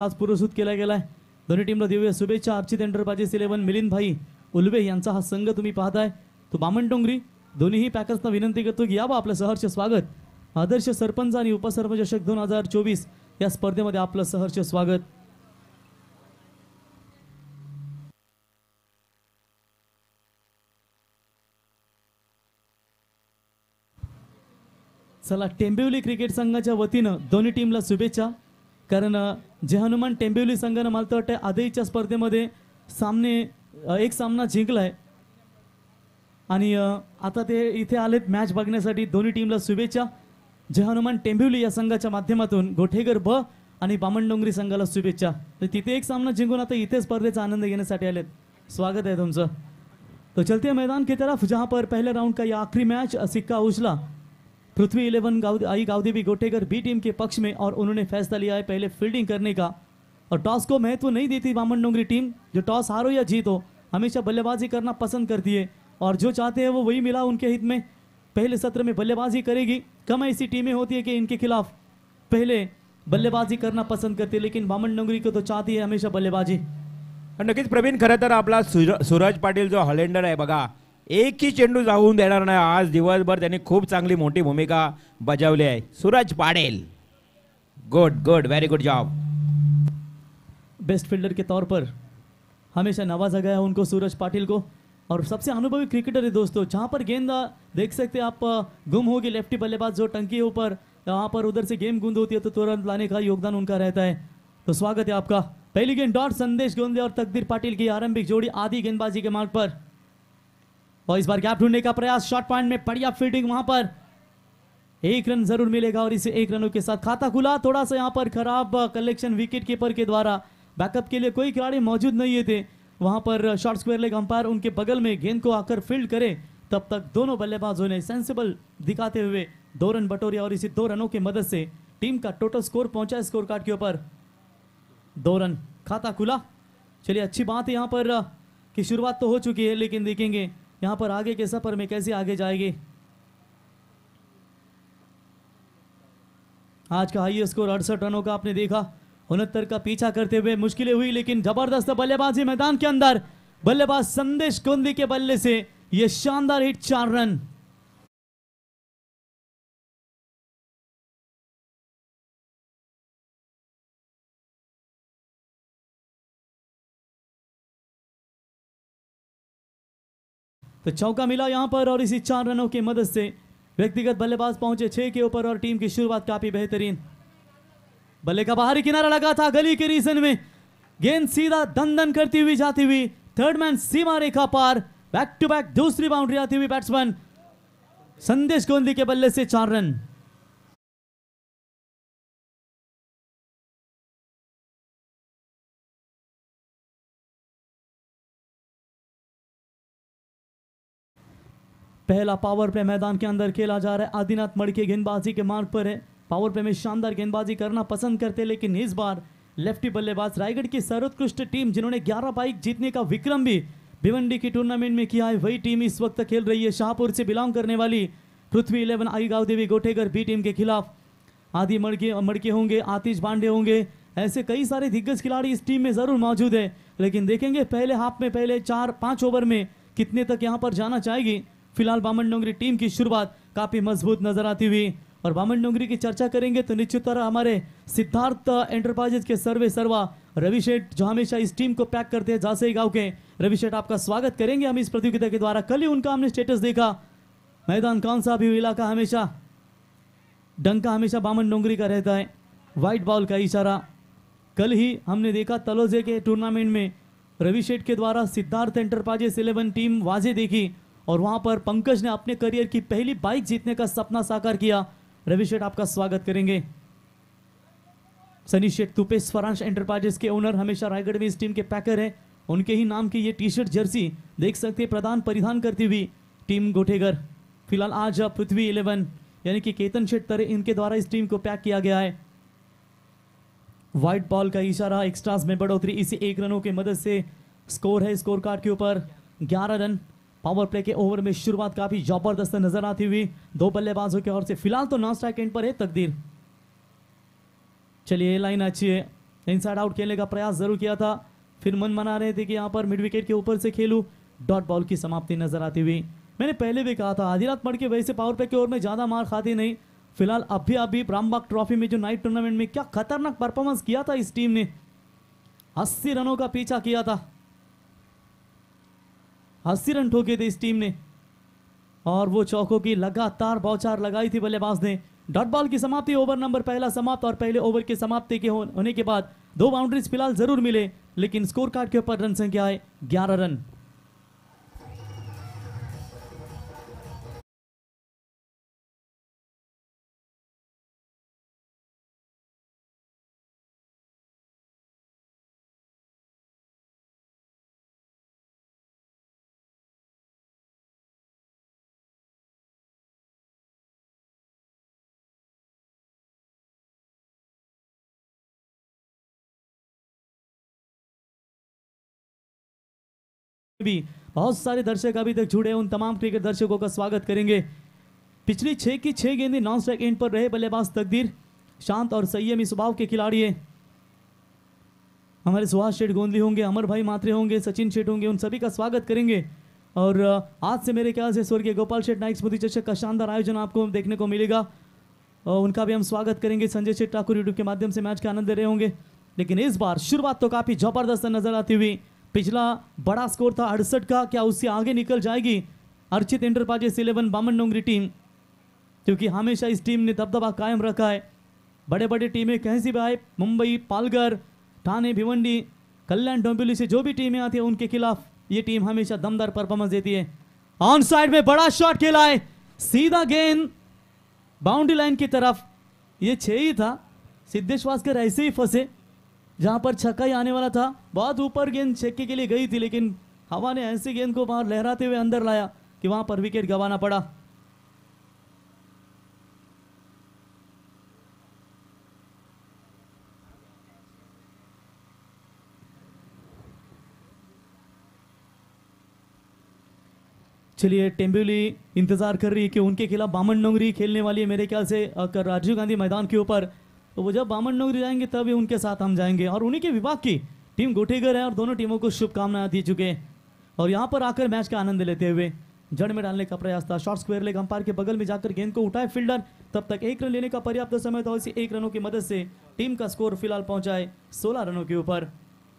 आज पुरस्कृत केला गेलाय। दोन्ही टीमला देऊया शुभेच्छा। अर्चित एंटरप्राइजेस 11 मिलिंद भाई उलवे यांचा हा संघ तुम्ही पाहताय तो बामणडोंगरी। दोन्हीही पॅकर्सना विनंती करतो की यावं आपलं सहर्ष स्वागत। आदर्श सरपंच आणि उपसरपंच चषक 2024 या स्पर्धेमध्ये आपलं सहर्ष स्वागत। चला टेंबिवली क्रिकेट संघाच्या वतीनं दोन्ही टीमला शुभेच्छा। कारण जे हनुमान टेंबिवली संघानं मला तर वाटतं आधीच्या स्पर्धेमध्ये एक सामना जिंकलाय आणि आता ते इथे आलेत मॅच बघण्यासाठी। दोन्ही टीमला शुभेच्छा। जे हनुमान टेंबिवली या संघाच्या माध्यमातून गोठेगर ब आणि बामणडोंगरी संघाला शुभेच्छा। तर तिथे एक सामना जिंकून आता इथे स्पर्धेचा आनंद घेण्यासाठी आलेत। स्वागत है तुमचं। तो चलते मैदान की तरफ जहां पर पहले राउंड का यह आखिरी मैच सिक्का उछला पृथ्वी 11 आई गावदेवी गोटेगर बी टीम के पक्ष में और उन्होंने फैसला लिया है पहले फील्डिंग करने का। और टॉस को महत्व नहीं देती बामणडोंगरी टीम, जो टॉस हारो या जीतो हमेशा बल्लेबाजी करना पसंद करती है और जो चाहते हैं वो वही मिला उनके हित में। पहले सत्र में बल्लेबाजी करेगी। कम ऐसी टीमें होती है कि इनके खिलाफ पहले बल्लेबाजी करना पसंद करती है, लेकिन बामणडोंगरी को तो चाहती है हमेशा बल्लेबाजी। नक्कीच प्रवीण, खरं तर आपला सूरज पाटील जो हॉलेंडर आहे बघा, एकही चेंडू जाऊन देणार नाही। आज दिवसभर त्यांनी खूप चांगली मोठी भूमिका बजावली आहे। Suraj Patil good good very good job. Best fielder के तौर पर हमेशा नवाजा गया उनको सूरज पाटिल को। और सबसे अनुभवी क्रिकेटर है दोस्तों। जहां पर गेंद देख सकते हैं आप गुम होगी, लेफ्टी बल्लेबाज जो टंकी ऊपर वहां पर उधर से गेम गूंद होती है तो तुरंत लाने का योगदान उनका रहता है। तो स्वागत है आपका। पहली गेंद डॉट संदेश गोंदे और तकदीर पाटिल की आरंभिक जोड़ी आधी गेंदबाजी के मार्ग पर। और इस बार गैप ढूंढने का प्रयास, शॉर्ट पॉइंट में बढ़िया फील्डिंग, वहां पर एक रन जरूर मिलेगा और इसे एक रनों के साथ खाता खुला। थोड़ा सा यहां पर खराब कलेक्शन विकेट कीपर के द्वारा, बैकअप के लिए कोई खिलाड़ी मौजूद नहीं थे वहां पर। शॉर्ट स्क्वायर लेग अंपायर उनके बगल में गेंद को आकर फील्ड करे, तब तक दोनों बल्लेबाजों ने सेंसिबल दिखाते हुए 2 रन बटोरे और इसी 2 रनों की मदद से टीम का टोटल स्कोर पहुंचा स्कोर कार्ड के ऊपर 2 रन, खाता खुला। चलिए अच्छी बात है यहाँ पर कि शुरुआत तो हो चुकी है, लेकिन देखेंगे यहाँ पर आगे के सफर में कैसे आगे जाएंगे। आज का हाईएस्ट स्कोर 68 रनों का आपने देखा। 69 का पीछा करते हुए मुश्किलें हुई, लेकिन जबरदस्त बल्लेबाजी मैदान के अंदर। बल्लेबाज संदेश गोंदी के बल्ले से यह शानदार हिट, 4 रन। तो चौका मिला यहां पर और इसी 4 रनों की मदद से व्यक्तिगत बल्लेबाज पहुंचे 6 के ऊपर और टीम की शुरुआत काफी बेहतरीन। बल्ले का बाहरी किनारा लगा था गली के रीजन में, गेंद सीधा दंदन करती हुई जाती हुई थर्ड मैन सीमा रेखा पार। बैक टू बैक दूसरी बाउंड्री आती हुई बैट्समैन संदेश गोंदी के बल्ले से 4 रन। पहला पावर प्ले मैदान के अंदर खेला जा रहा है। आदिनाथ मड़के गेंदबाजी के मार्ग पर है। पावर प्ले में शानदार गेंदबाजी करना पसंद करते, लेकिन इस बार लेफ्टी बल्लेबाज रायगढ़ की सर्वोत्कृष्ट टीम जिन्होंने 11 बाइक जीतने का विक्रम भी भिवंडी की टूर्नामेंट में किया है, वही टीम इस वक्त खेल रही है। शाहपुर से बिलोंग करने वाली पृथ्वी 11 आई गावदेवी गोठेगर बी टीम के खिलाफ आदि मड़के होंगे, आतिश बांडे होंगे, ऐसे कई सारे दिग्गज खिलाड़ी इस टीम में जरूर मौजूद है। लेकिन देखेंगे पहले हाफ में पहले 4-5 ओवर में कितने तक यहाँ पर जाना चाहेगी। फिलहाल बामणडोंगरी टीम की शुरुआत काफी मजबूत नजर आती हुई। और बामणडोंगरी की चर्चा करेंगे तो निश्चित तरह हमारे सिद्धार्थ एंटरप्राइजेज के सर्वा रवि शेठ, जो हमेशा इस टीम को पैक करते हैं जासई गांव के। रवि शेठ, आपका स्वागत करेंगे हम इस प्रतियोगिता के द्वारा। कल ही उनका हमने स्टेटस देखा। मैदान कौन सा भी इलाका हमेशा डंका हमेशा बामणडोंगरी का रहता है, व्हाइट बॉल का इशारा। कल ही हमने देखा तलोजे के टूर्नामेंट में रवि शेठ के द्वारा सिद्धार्थ एंटरप्राइजेस 11 टीम वाजे देखी और वहां पर पंकज ने अपने करियर की पहली बाइक जीतने का सपना साकार किया। रवि शेठ, आपका स्वागत करेंगे। सनी शेठ तुपे स्वरांश एंटरप्राइजेस के ओनर, हमेशा रायगढ़ में इस टीम के पैकर है। उनके ही नाम की ये टी शर्ट जर्सी देख सकते हैं प्रदान परिधान करती हुई टीम गोठेगर। फिलहाल आज पृथ्वी 11 यानी कि केतन शेठ तरे, इनके द्वारा इस टीम को पैक किया गया है। व्हाइट बॉल का इशारा, एक्स्ट्रास में बढ़ोतरी, इसी 1 रनों की मदद से स्कोर है स्कोर कार्ड के ऊपर 11 रन। पावर प्ले के ओवर में शुरुआत काफी जबरदस्त नजर आती हुई 2 बल्लेबाजों की ओर से। फिलहाल तो नॉन स्ट्राइक एंड पर है तकदीर। चलिए लाइन अच्छी है, इनसाइड आउट खेलने का प्रयास जरूर किया था, फिर मन मना रहे थे कि यहाँ पर मिड विकेट के ऊपर से खेलूं। डॉट बॉल की समाप्ति नजर आती हुई। मैंने पहले भी कहा था आदिनाथ मड़के वैसे पावर प्ले की ओर में ज्यादा मार खाती नहीं, फिलहाल अभी रामबाग ट्रॉफी में जो नाइट टूर्नामेंट में क्या खतरनाक परफॉर्मेंस किया था इस टीम ने, 80 रनों का पीछा किया था, 80 रन ठोके थे इस टीम ने और वो चौकों की लगातार बौछार लगाई थी बल्लेबाज ने। डॉट बॉल की समाप्ति, ओवर नंबर पहला समाप्त और पहले ओवर की समाप्ति के होने के बाद 2 बाउंड्रीज फिलहाल जरूर मिले, लेकिन स्कोर कार्ड के ऊपर रन संख्या है 11 रन। भी बहुत सारे दर्शक अभी तक जुड़े, उन तमाम क्रिकेट दर्शकों का स्वागत करेंगे। पिछली 6 की 6 गेंदें नॉन स्ट्राइक एंड पर रहे बल्लेबाज तकदीर, शांत और संयमी स्वभाव के खिलाड़ी है। हमारे सुभाष शेठ गोंदली होंगे, अमर भाई मात्रे होंगे, सचिन शेठ होंगे, उन सभी का स्वागत करेंगे। और आज से मेरे ख्याल से स्वर्गीय गोपाल शेठ नाइक स्मृति चषक का शानदार आयोजन आपको देखने को मिलेगा और उनका भी हम स्वागत करेंगे। संजय शेठ ठाकुर यूट्यूब के माध्यम से मैच का आनंद ले रहे होंगे, लेकिन इस बार शुरुआत तो काफी जबरदस्त नजर आती हुई। पिछला बड़ा स्कोर था 68 का, क्या उससे आगे निकल जाएगी अर्चित एंटरप्राइजेस 11 बामन डोंगरी टीम, क्योंकि हमेशा इस टीम ने दबदबा कायम रखा है। बड़े बड़े टीमें कहीं भी आए, मुंबई, पालघर, ठाणे, भिवंडी, कल्याण डोंबिवली से जो भी टीमें आती है उनके खिलाफ ये टीम हमेशा दमदार परफॉर्मेंस देती है। ऑन साइड में बड़ा शॉट खेला है, सीधा गेंद बाउंड्री लाइन की तरफ, ये 6 ही था। सिद्धेश वास्कर ऐसे ही फंसे जहां पर छक्का ही आने वाला था, बहुत ऊपर गेंद छक्के के लिए गई थी, लेकिन हवा ने ऐसी गेंद को बाहर लहराते हुए अंदर लाया कि वहां पर विकेट गंवाना पड़ा। चलिए, टेम्बुली इंतजार कर रही है कि उनके खिलाफ बामन डोंगरी खेलने वाली है मेरे ख्याल से राजीव गांधी मैदान के ऊपर, तो वो जब बामन डोंगरी जाएंगे तभी उनके साथ हम जाएंगे। और उन्हीं के विभाग की टीम गोटेगर है और दोनों टीमों को शुभकामनाएं दी चुके हैं। और यहाँ पर आकर मैच का आनंद लेते हुए जड़ में डालने का प्रयास था, शॉर्ट स्क्वायर लेग अंपायर के बगल में जाकर गेंद को उठाए फील्डर, तब तक 1 रन लेने का पर्याप्त समय था। इसी 1 रनों की मदद से टीम का स्कोर फिलहाल पहुंचाए 16 रनों के ऊपर।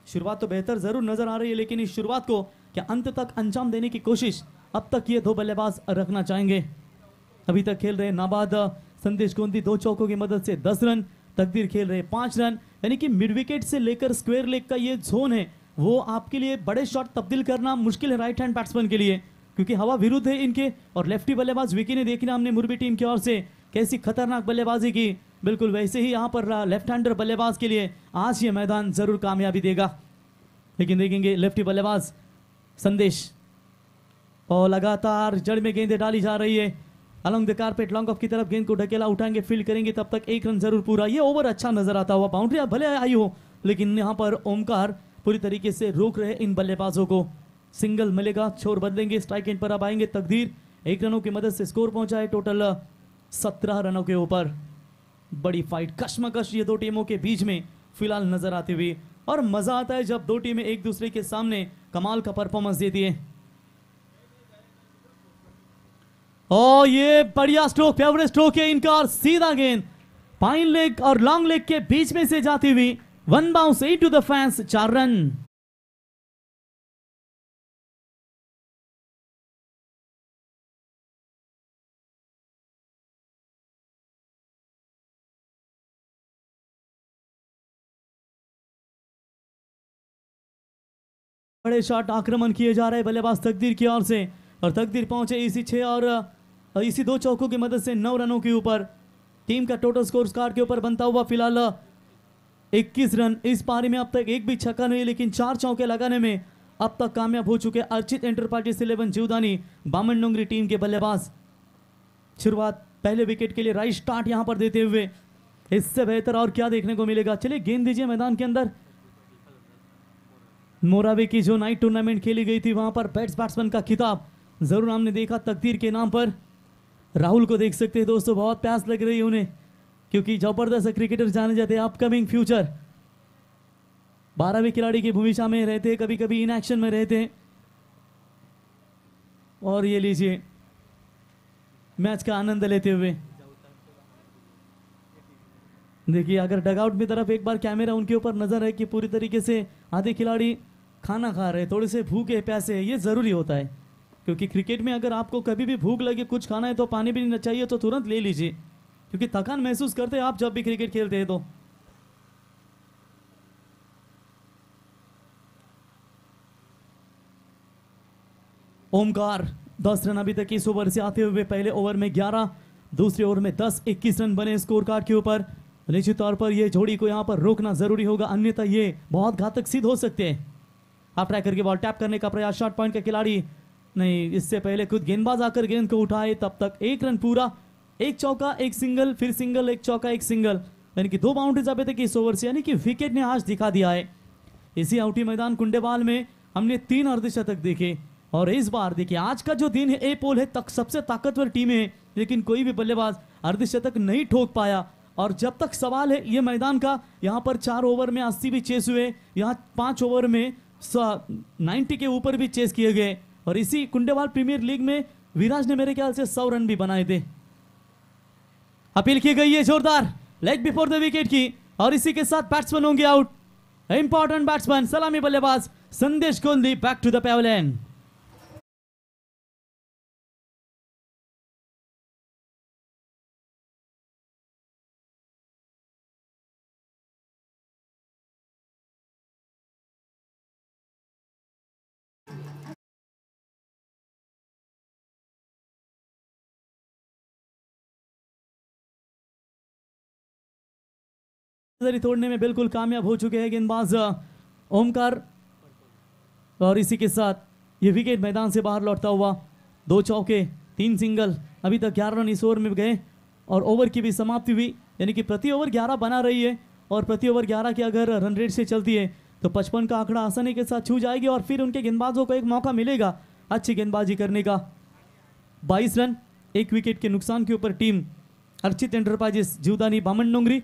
शुरुआत तो बेहतर जरूर नजर आ रही है, लेकिन इस शुरुआत को क्या अंत तक अंजाम देने की कोशिश अब तक ये 2 बल्लेबाज रखना चाहेंगे। अभी तक खेल रहे नाबाद संदेश गोंदी 2 चौकों की मदद से 10 रन, तकदीर खेल रहे 5 रन, यानी कि मिड विकेट से लेकर स्क्वायर लेग का ये जोन है वो आपके लिए बड़े शॉट तब्दील करना मुश्किल है राइट हैंड बैट्समैन के लिए, क्योंकि हवा विरुद्ध है इनके। और लेफ्टी बल्लेबाज विकी ने देखना हमने मुरबी टीम की ओर से कैसी खतरनाक बल्लेबाजी की, बिल्कुल वैसे ही यहाँ पर लेफ्ट हैंडर बल्लेबाज के लिए आज ये मैदान जरूर कामयाबी देगा। लेकिन देखेंगे लेफ्टी बल्लेबाज संदेश, और लगातार जड़ में गेंदें डाली जा रही है, along the carpet long off की तरफ गेंद को ढकेला उठाएंगे, फील्ड करेंगे, तब तक 1 रन जरूर पूरा। ये ओवर अच्छा नजर आता हुआ, बाउंड्री भले आई हो, लेकिन यहाँ पर ओमकार पूरी तरीके से रोक रहे इन बल्लेबाजों को। सिंगल मिलेगा, छोर बदलेंगे, स्ट्राइक एंड पर अब आएंगे तकदीर, 1 रनों की मदद से स्कोर पहुंचा है टोटल 17 रनों के ऊपर। बड़ी फाइट कश्मकश ये 2 टीमों के बीच में फिलहाल नजर आती हुई, और मजा आता है जब 2 टीमें एक दूसरे के सामने कमाल का परफॉर्मेंस देती है। और ये बढ़िया स्ट्रोक, फेवरेट स्ट्रोक है इनका, और सीधा गेंद पाइन लेग और लॉन्ग लेग के बीच में से जाती हुई 1 bounce 8 to the fence, 4 run. बड़े शॉट आक्रमण किए जा रहे बल्लेबाज तकदीर की ओर से, और तकदीर पहुंचे इसी 6 और इसी 2 चौकों की मदद से 9 रनों के ऊपर। टीम का टोटल स्कोर कार्ड के ऊपर बनता हुआ फिलहाल 21 रन। इस पारी में अब तक एक भी छक्का नहीं, लेकिन 4 चौके लगाने में अब तक कामयाब हो चुके अर्चित एंटरप्राइजेस 11 जीवदानी बामन डोंगरी टीम के बल्लेबाज। शुरुआत पहले विकेट के लिए राइट स्टार्ट यहां पर देते हुए, इससे बेहतर और क्या देखने को मिलेगा। चलिए गेंद दीजिए मैदान के अंदर। मोरावे की जो नाइट टूर्नामेंट खेली गई थी वहां पर बेस्ट बैट्समैन का खिताब जरूर हमने देखा तकदीर के नाम पर। राहुल को देख सकते हैं दोस्तों, बहुत प्यास लग रही है उन्हें, क्योंकि जबरदस्त क्रिकेटर जाने जाते हैं अपकमिंग फ्यूचर। 12वें खिलाड़ी की भूमिका में रहते, कभी कभी इन एक्शन में रहते। और ये लीजिए मैच का आनंद लेते हुए देखिए, अगर डगआउट में तरफ एक बार कैमरा उनके ऊपर नजर है कि पूरी तरीके से आधे खिलाड़ी खाना खा रहे, थोड़े से भूखे प्यासे, ये जरूरी होता है क्योंकि क्रिकेट में अगर आपको कभी भी भूख लगे, कुछ खाना है तो पानी भी नहीं चाहिए तो तुरंत ले लीजिए, क्योंकि थकान महसूस करते हैं आप जब भी क्रिकेट खेलते हैं। तो ओमकार 10 रन अभी तक इस ओवर से आते हुए, पहले ओवर में 11, दूसरे ओवर में 10, 21 रन बने स्कोर कार्ड के ऊपर। निश्चित तौर पर ये जोड़ी को यहाँ पर रोकना जरूरी होगा, अन्यथा ये बहुत घातक सिद्ध हो सकते हैं। हाफ ट्रैक करके बॉल टैप करने का प्रयास, शॉर्ट पॉइंट का खिलाड़ी नहीं, इससे पहले खुद गेंदबाज आकर गेंद को उठाए, तब तक 1 रन पूरा, 1 चौका 1 सिंगल, फिर सिंगल 1 चौका 1 सिंगल, यानी कि 2 बाउंड्रीज अभी तक इस ओवर से, यानी कि विकेट ने आज दिखा दिया है। इसी आउटी मैदान कुंडेबाल में हमने 3 अर्धशतक देखे और इस बार देखिए आज का जो दिन है, ए पोल है तक सबसे ताकतवर टीम है, लेकिन कोई भी बल्लेबाज अर्धशतक नहीं ठोक पाया। और जब तक सवाल है ये मैदान का, यहाँ पर 4 ओवर में 80 भी चेस हुए, यहाँ 5 ओवर में 90 के ऊपर भी चेस किए गए। और इसी कुंडेबाल प्रीमियर लीग में विराज ने मेरे ख्याल से 100 रन भी बनाए थे। अपील की गई है जोरदार लेग बिफोर द विकेट की, और इसी के साथ बैट्समैन होंगे आउट। इंपॉर्टेंट बैट्समैन सलामी बल्लेबाज Sandesh Kohli back to the pavilion. तोड़ने में बिल्कुल कामयाब हो चुके हैं गेंदबाज ओमकार, और इसी के साथ ये विकेट मैदान से बाहर लौटता हुआ। 2 चौके 3 सिंगल, अभी तक 11 रन इस ओवर में गए और ओवर की भी समाप्ति हुई, यानी कि प्रति ओवर 11 बना रही है। और प्रति ओवर 11 की अगर रन रेट से चलती है तो 55 का आंकड़ा आसानी के साथ छू जाएगी और फिर उनके गेंदबाजों को एक मौका मिलेगा अच्छी गेंदबाजी करने का। 22 रन 1 विकेट के नुकसान के ऊपर टीम अर्चित एंटरप्राइजेस जीवदानी बामनडोंगरी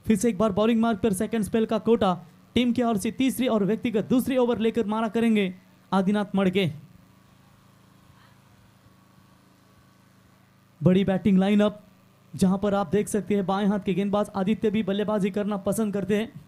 फिर से एक बार बॉलिंग मार्क पर सेकंड स्पेल का कोटा टीम की ओर से तीसरी और व्यक्तिगत दूसरी ओवर लेकर मारा करेंगे आदिनाथ मड़के। बड़ी बैटिंग लाइनअप जहां पर आप देख सकते हैं बाएं हाथ के गेंदबाज आदित्य भी बल्लेबाजी करना पसंद करते हैं।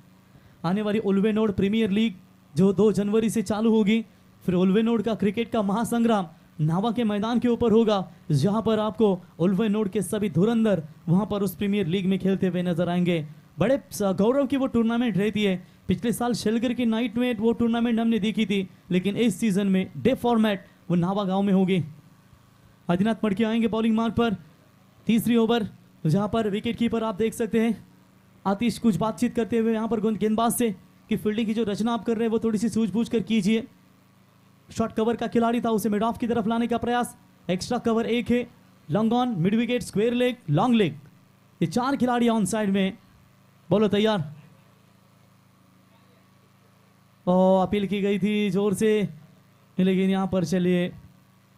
आने वाली उल्वेनोड प्रीमियर लीग जो 2 जनवरी से चालू होगी, फिर उल्वेनोड का क्रिकेट का महासंग्राम नावा के मैदान के ऊपर होगा, जहां पर आपको उल्वेनोड के सभी धुरंधर वहां पर उस प्रीमियर लीग में खेलते हुए नजर आएंगे। बड़े गौरव की वो टूर्नामेंट रहती है। पिछले साल शेलगर की नाइट में वो टूर्नामेंट हमने देखी थी, लेकिन इस सीजन में डे फॉर्मेट वो नावा गांव में होगी। आदिनाथ मड़के आएंगे बॉलिंग मार्क पर, तीसरी ओवर जहां पर विकेट कीपर आप देख सकते हैं आतिश कुछ बातचीत करते हुए यहाँ पर गेंदबाज से कि फील्डिंग की जो रचना आप कर रहे हैं वो थोड़ी सी सूझबूझ कर कीजिए। शॉर्ट कवर का खिलाड़ी था, उसे मिड ऑफ की तरफ लाने का प्रयास, एक्स्ट्रा कवर 1 है, long on, mid wicket, square leg, long leg, ये 4 खिलाड़ी ऑन साइड में। बोलो तैयार। अपील की गई थी जोर से, लेकिन यहाँ पर चलिए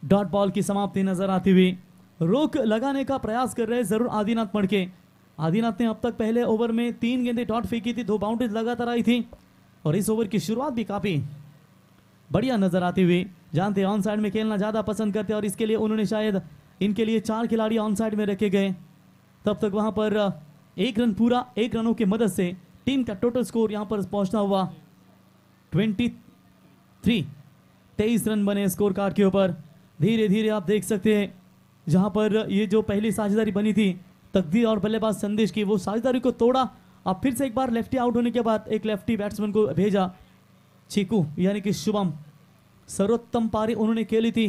डॉट बॉल की समाप्ति नजर आती हुई। रोक लगाने का प्रयास कर रहे हैं जरूर आदिनाथ मड़के। आदिनाथ ने अब तक पहले ओवर में 3 गेंदें डॉट फेंकी थी, 2 बाउंड्रीज लगातार आई थी और इस ओवर की शुरुआत भी काफी बढ़िया नजर आती हुई। जानते ऑन साइड में खेलना ज्यादा पसंद करते और इसके लिए उन्होंने शायद इनके लिए 4 खिलाड़ी ऑन साइड में रखे गए। तब तक वहां पर 1 रन पूरा, 1 रनों की मदद से टीम का टोटल स्कोर यहां पर पहुंचता हुआ 23 रन बने स्कोर कार्ड के ऊपर। धीरे धीरे आप देख सकते हैं जहां पर ये जो पहली साझेदारी बनी थी तकदीर और बल्लेबाज संदेश की, वो साझेदारी को तोड़ा। अब फिर से एक बार लेफ्टी आउट होने के बाद एक लेफ्टी बैट्समैन को भेजा, चीकू यानी कि शुभम सर्वोत्तम पारी उन्होंने खेली थी।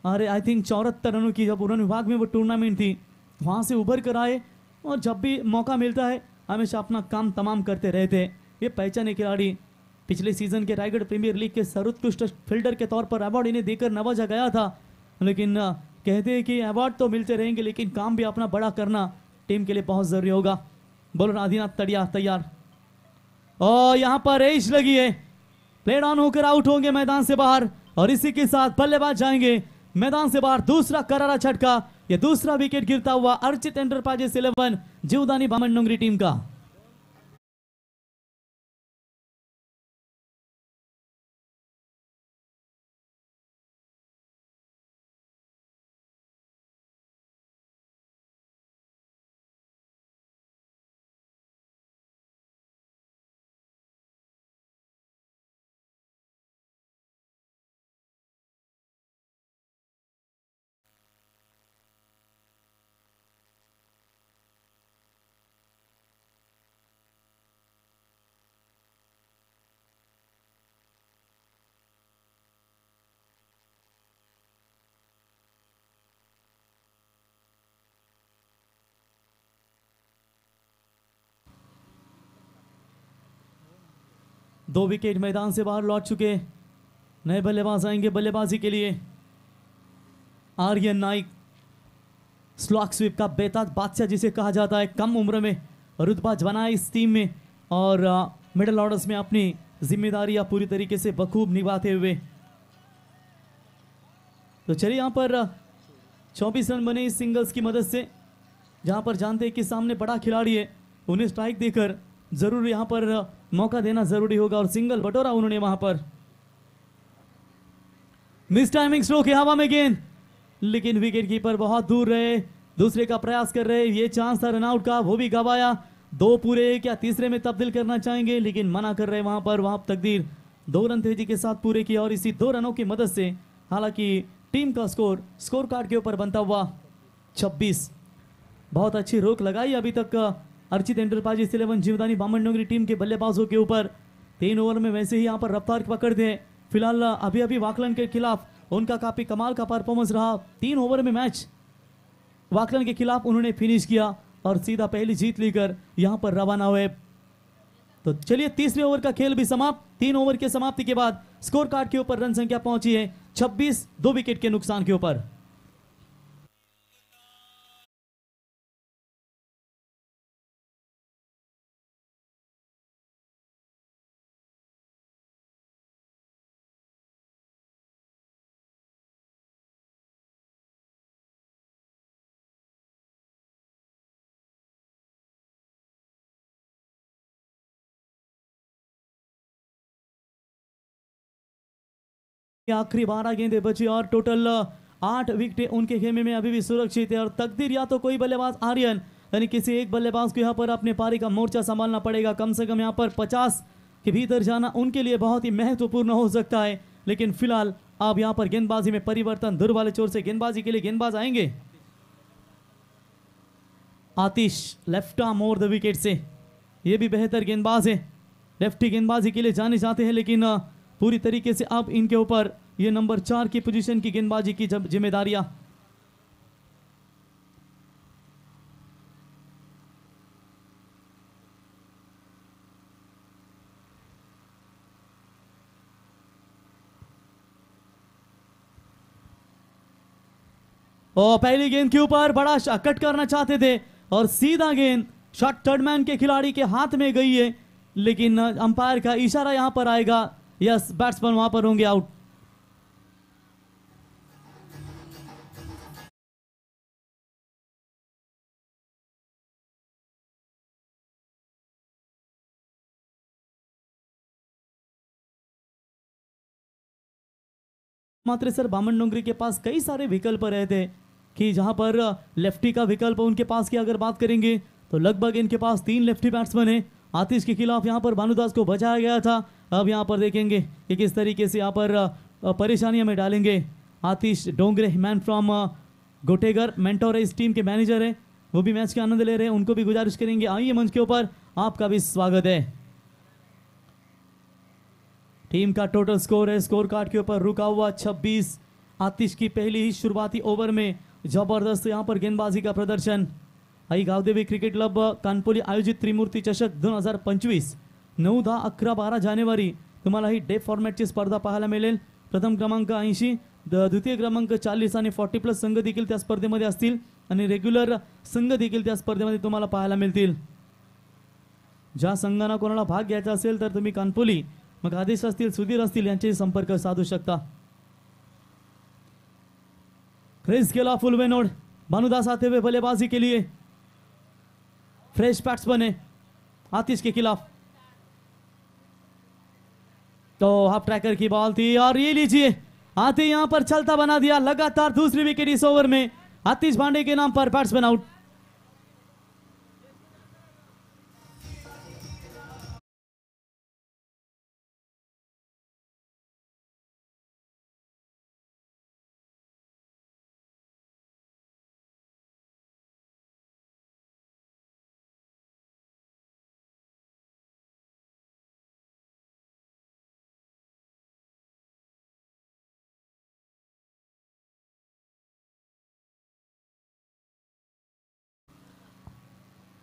अरे आई थिंक 74 रनों की जब उन्होंने विभाग में वो टूर्नामेंट थी वहां से उभर कर आए और जब भी मौका मिलता है हमेशा अपना काम तमाम करते रहते। ये पहचाने खिलाड़ी, पिछले सीजन के रायगढ़ प्रीमियर लीग के सर्वोत्कृष्ट फील्डर के तौर पर अवार्ड इन्हें देकर नवाजा गया था, लेकिन कहते हैं कि अवार्ड तो मिलते रहेंगे लेकिन काम भी अपना बड़ा करना टीम के लिए बहुत जरूरी होगा। बोलो आदिनाथ तड़िया तैयार, और यहां पर रेस लगी है, प्लेड ऑन होकर आउट होंगे मैदान से बाहर और इसी के साथ बल्लेबाज जाएंगे मैदान से बाहर। दूसरा करारा झटका, ये दूसरा विकेट गिरता हुआ अर्चित एंटरप्राइजेस 11 जीवदानी बामनडोंगरी टीम का। 2 विकेट मैदान से बाहर लौट चुके। नए बल्लेबाज आएंगे बल्लेबाजी के लिए। आर्यन नाइक, स्लॉक स्वीप का बेताज बादशाह जिसे कहा जाता है, कम उम्र में रुतबा बना है इस टीम में और मिडिल ऑर्डर्स में अपनी जिम्मेदारियां पूरी तरीके से बखूब निभाते हुए। तो चलिए यहाँ पर 24 रन बने इस सिंगल्स की मदद से, जहाँ पर जानते हैं कि सामने बड़ा खिलाड़ी है, उन्हें स्ट्राइक देकर जरूर यहाँ पर मौका देना जरूरी होगा और सिंगल बटोरा उन्होंने वहां पर। मिस टाइमिंग स्ट्रोक है, हवा में गेंद, लेकिन विकेट कीपर बहुत दूर रहे, दूसरे का प्रयास कर रहे। ये चांस था रनआउट का, वो भी गवाया। 2 पूरे क्या तीसरे में तब्दील करना चाहेंगे, लेकिन मना कर रहे वहां पर। वहां तकदीर 2 रन तेजी के साथ पूरे किया और इसी 2 रनों की मदद से हालांकि टीम का स्कोर कार्ड के ऊपर बनता हुआ 26। बहुत अच्छी रोक लगाई अभी तक अर्चित एंटरप्राइजेस 11 जीवदानी बामनडोंगरी टीम के बल्लेबाजों के ऊपर। 3 ओवर में वैसे ही यहाँ पर रफ्तार पकड़ते हैं। फिलहाल अभी अभी वाकलन के खिलाफ उनका काफी कमाल का परफॉर्मेंस रहा। 3 ओवर में मैच वाकलन के खिलाफ उन्होंने फिनिश किया और सीधा पहली जीत लेकर यहाँ पर रवाना हुए। तो चलिए तीसरे ओवर का खेल भी समाप्त। 3 ओवर के समाप्ति के बाद स्कोर कार्ड के ऊपर रन संख्या पहुंची है 26, 2 विकेट के नुकसान के ऊपर। आखिरी 12 गेंदें बची और टोटल 8 विकेट उनके खेमे में अभी भी सुरक्षित है। और तकदीर या तो कोई बल्लेबाज आर्यन यानी किसी एक बल्लेबाज को यहाँ पर अपने पारी का मोर्चा संभालना पड़ेगा। कम से कम यहाँ पर 50 के भीतर जाना उनके लिए बहुत ही महत्वपूर्ण हो सकता है। लेकिन फिलहाल अब यहाँ पर गेंदबाजी में परिवर्तन, धुर वाले चोर से गेंदबाजी के लिए गेंदबाज आएंगे। Atish left arm over the wicket से, ये भी बेहतर गेंदबाज है, लेफ्टी गेंदबाजी के लिए जाने जाते हैं। लेकिन पूरी तरीके से अब इनके ऊपर ये नंबर 4 की पोजीशन की गेंदबाजी की जिम्मेदारियां। और पहली गेंद के ऊपर बड़ा कट करना चाहते थे और सीधा गेंद शॉट थर्ड मैन के खिलाड़ी के हाथ में गई है, लेकिन अंपायर का इशारा यहां पर आएगा। यस, बैट्समैन वहां पर होंगे आउट। मात्र सर बामनडोंगरी के पास कई सारे विकल्प रहते कि जहां पर लेफ्टी का विकल्प उनके पास की अगर बात करेंगे तो लगभग इनके पास 3 लेफ्टी बैट्समैन हैं। आतिश के खिलाफ यहां पर भानुदास को बचाया गया था। अब यहां पर देखेंगे कि किस तरीके से यहां पर परेशानियों में डालेंगे। आतिश डोंगरे, मैन फ्रॉम गोटेगर, मेंटोर है इस टीम के, मैनेजर है, वो भी मैच का आनंद ले रहे हैं। उनको भी गुजारिश करेंगे आइए मंच के ऊपर, आपका भी स्वागत है। टीम का टोटल स्कोर है स्कोर कार्ड के ऊपर रुका हुआ 26। आतिश की पहली ही शुरुआती ओवर में जबरदस्त यहां पर गेंदबाजी का प्रदर्शन। आई गावदेवी क्रिकेट क्लब कानपोली आयोजित त्रिमूर्ती चषक 2025 9, 10, 11, 12 जानेवारी तुम्हाला ही डे फॉर्मॅटची स्पर्धा पाहायला मिळेल। प्रथम क्रमांक 80, द्वितीय क्रमांक 40 आणि 40+ संघ देखील त्या स्पर्धेमध्ये असतील आणि रेग्युलर संघ देखील त्या स्पर्धेमध्ये तुम्हाला पाहायला मिळतील। ज्या संघांना कोणाला भाग घ्यायचा असेल तर तुम्ही कानपोली, मग आदेश असतील, सुधीर असतील यांच्याशी संपर्क साधू शकता। क्रिस गेला फुल वेनोड, भानुदास आते हुए बल्लेबाजी के लिए, फ्रेश बैट्समैन है आतिश के खिलाफ। तो हाफ ट्रैकर की बॉल थी और ये लीजिए आते यहां पर चलता बना दिया। लगातार दूसरी विकेट इस ओवर में आतिश पांडे के नाम पर, बैट्समैन आउट।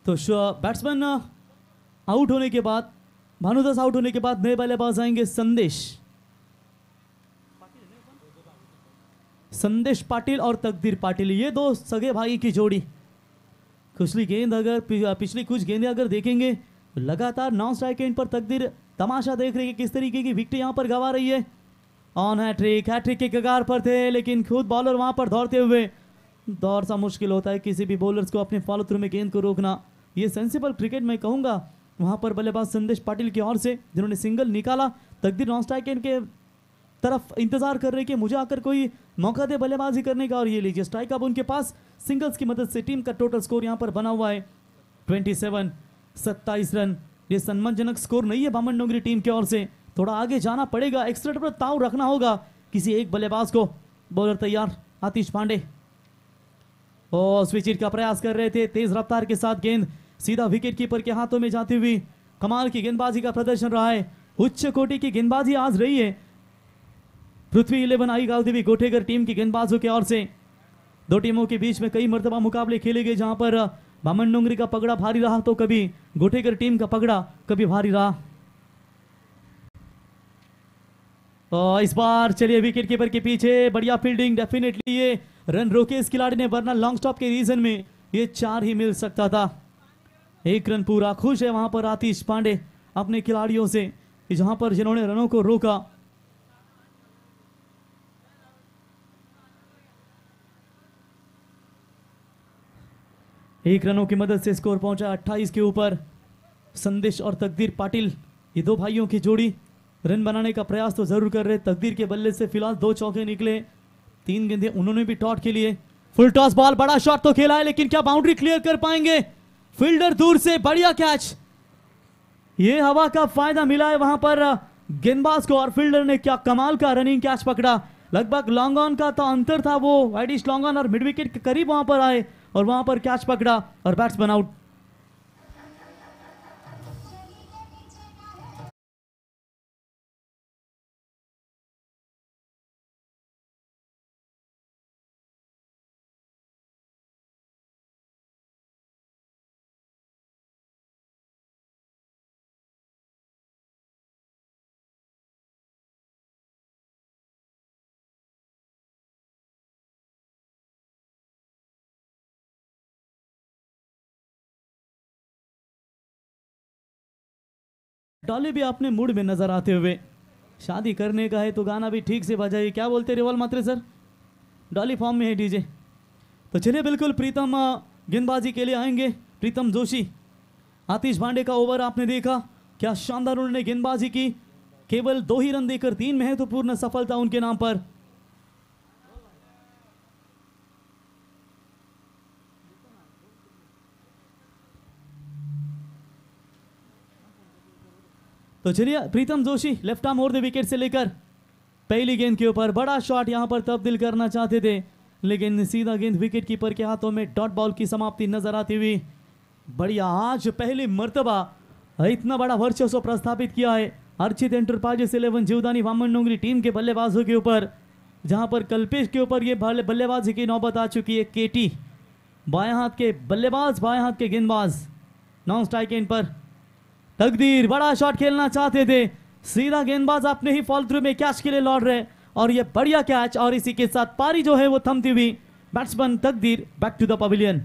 तो बैट्समैन आउट होने के बाद भानुदास आउट होने के बाद नए बल्लेबाज आएंगे संदेश पाटिल और तकदीर पाटिल, ये दो सगे भाई की जोड़ी। पिछली गेंद अगर पिछली कुछ गेंदें अगर देखेंगे तो लगातार नॉन स्ट्राइक एंड पर तकदीर तमाशा देख रही है किस तरीके की विकेट यहां पर गंवा रही है। ऑन हैट्रिक के कगार पर थे, लेकिन खुद बॉलर वहां पर दौड़ते हुए, दौड़ सा मुश्किल होता है किसी भी बॉलर्स को अपने फॉलो थ्रू में गेंद को रोकना। ये सेंसिबल क्रिकेट मैं कहूंगा। वहां पर बल्लेबाज संदेश पाटिल की ओर से जिन्होंने सिंगल निकाला, तकदीर नॉन स्ट्राइक एंड के तरफ इंतजार कर रहे कि मुझे आकर कोई मौका दे बल्लेबाजी करने का, और ये लीजिए स्ट्राइक अब उनके पास सिंगल्स की मदद से। टीम का टोटल स्कोर यहां पर बना हुआ है 27 रन। ये सम्मानजनक स्कोर नहीं है बामन डोंगरी टीम की ओर से, थोड़ा आगे जाना पड़ेगा, एक्स्ट्रा पर ताव रखना होगा किसी एक बल्लेबाज को। बॉलर तैयार आतिश पांडे, और स्विच हिट का प्रयास कर रहे थे, तेज रफ्तार के साथ गेंद सीधा विकेट कीपर के हाथों में जाती हुई। कमाल की गेंदबाजी का प्रदर्शन रहा है, उच्च कोटि की गेंदबाजी आज रही है पृथ्वी 11 आई गालदेवी गोठेकर टीम की गेंदबाजों की ओर से। दो टीमों के बीच में कई मर्तबा मुकाबले खेले गए, जहां पर बामन डोंगरी का पगड़ा भारी रहा तो कभी गोठेकर टीम का पगड़ा कभी भारी रहा। और इस बार चलिए विकेट कीपर के पीछे बढ़िया फील्डिंग, डेफिनेटली ये रन रोके इस खिलाड़ी ने, वरना लॉन्ग स्टॉप के रीजन में ये 4 ही मिल सकता था। 1 रन पूरा। खुश है वहां पर आतिश पांडे अपने खिलाड़ियों से जहां पर जिन्होंने रनों को रोका। एक रनों की मदद से स्कोर पहुंचा 28 के ऊपर। संदेश और तकदीर पाटिल, ये दो भाइयों की जोड़ी रन बनाने का प्रयास तो जरूर कर रहे। तकदीर के बल्ले से फिलहाल 2 चौके निकले, 3 गेंदें उन्होंने भी टॉट के लिए। फुल टॉस बॉल, बड़ा शॉट तो खेला है, लेकिन क्या बाउंड्री क्लियर कर पाएंगे? फील्डर दूर से, बढ़िया कैच। ये हवा का फायदा मिला है वहां पर गेंदबाज को, और फील्डर ने क्या कमाल का रनिंग कैच पकड़ा। लगभग लॉन्ग ऑन का तो अंतर था, वो वाइडिश लॉन्ग ऑन और मिड विकेट के करीब वहां पर आए और वहां पर कैच पकड़ा और बैट्समैन आउट। डॉली भी अपने मूड में नजर आते हुए, शादी करने का है तो गाना भी ठीक से बजाइए। क्या बोलते रिवल मात्रे सर? डॉली फॉर्म में है डीजे। तो चलिए बिल्कुल प्रीतम गेंदबाजी के लिए आएंगे। प्रीतम जोशी, आतिश पांडे का ओवर आपने देखा, क्या शानदार उन्होंने गेंदबाजी की। केवल 2 ही रन देकर 3 महत्वपूर्ण सफलता उनके नाम पर। तो चलिए Pritam Joshi left arm over the wicket से लेकर पहली गेंद के ऊपर बड़ा शॉट यहां पर तब्दील करना चाहते थे, लेकिन सीधा गेंद विकेट कीपर के हाथों में। डॉट बॉल की समाप्ति नजर आती हुई। बढ़िया, आज पहली मर्तबा इतना बड़ा वर्चस्व प्रस्थापित किया है अर्चित एंटरप्राइजेस 11 जीवदानी वामन डोंगरी टीम के बल्लेबाजों के ऊपर, जहां पर कल्पेश के ऊपर ये बल्लेबाजी की नौबत आ चुकी है। केटी बाएं हाथ के बल्लेबाज, बाएं हाथ के गेंदबाज नॉन स्ट्राइक एंड पर। तकदीर बड़ा शॉट खेलना चाहते थे, सीधा गेंदबाज अपने ही फॉल थ्रू में कैच के लिए लौट रहे, और ये बढ़िया कैच, और इसी के साथ पारी जो है वो थमती हुई। बैट्समैन तकदीर back to the pavilion.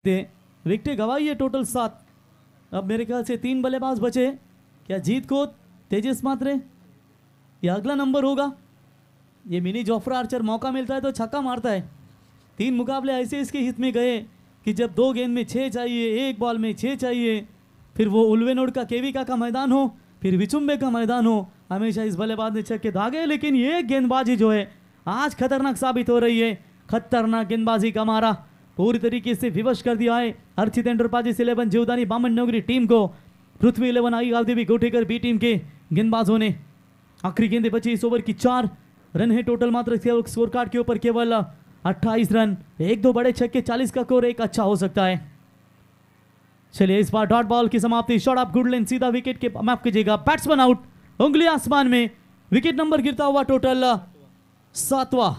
Wicket गवाई है टोटल 7। अब मेरे ख्याल से 3 बल्लेबाज बचे। क्या जीत को तेजस मात्रे या अगला नंबर होगा? ये मिनी जोफ्रा आर्चर मौका मिलता है तो छक्का मारता है। 3 मुकाबले ऐसे इसके हित में गए कि जब 2 गेंद में 6 चाहिए, 1 बॉल में 6 चाहिए, फिर वो उल्वेनोड का केविका का मैदान हो, फिर विचुम्बे का मैदान हो, हमेशा इस बल्लेबाज ने छक्के दागे। लेकिन ये गेंदबाजी जो है आज खतरनाक साबित हो रही है। खतरनाक गेंदबाजी का मारा पूरी तरीके से विवश कर दिया है अर्चित एंटरप्राइजेस 11 जीवदानी बामन नगरी टीम को। पृथ्वी 11 आई गावदेवी गोटेकर बी टीम के गेंदबाजों ने आखिरी गेंदे बची इस ओवर की 4 रन है टोटल, मात्र स्कोर कार्ड के ऊपर केवल 28 रन। 1-2 बड़े छक्के 40 का स्कोर एक अच्छा हो सकता है। चलिए इस बार डॉट बॉल की समाप्ति, शॉट ऑफ गुड लेंथ सीधा विकेट के, माफ कीजिएगा बैट्समैन आउट, उंगली आसमान में, विकेट नंबर गिरता हुआ टोटल 7वां।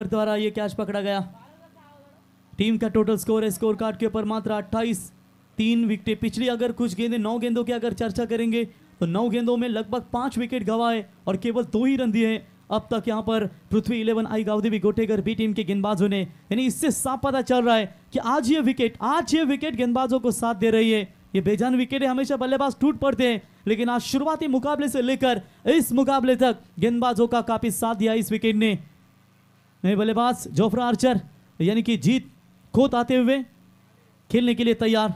द्वारा ये कैच पकड़ा गया। टीम का टोटल स्कोर है स्कोर कार्ड के ऊपर मात्र 28, 3 विकेट। पिछली अगर कुछ गेंदें 9 गेंदों की अगर चर्चा करेंगे तो 9 गेंदों में लगभग 5 विकेट गंवाए और केवल 2 ही रन दिए अब तक यहाँ पर पृथ्वी 11 आई गावदेवी गोटेकर बी टीम के गेंदबाजों ने। यानी इससे साफ पता चल रहा है कि आज ये विकेट गेंदबाजों को साथ दे रही है। ये बेजान विकेट हमेशा बल्लेबाज टूट पड़ते हैं, लेकिन आज शुरुआती मुकाबले से लेकर इस मुकाबले तक गेंदबाजों का काफी साथ दिया इस विकेट ने। नए बल्लेबाज जोफ्रा आर्चर यानी कि जीत खोत आते हुए खेलने के लिए तैयार।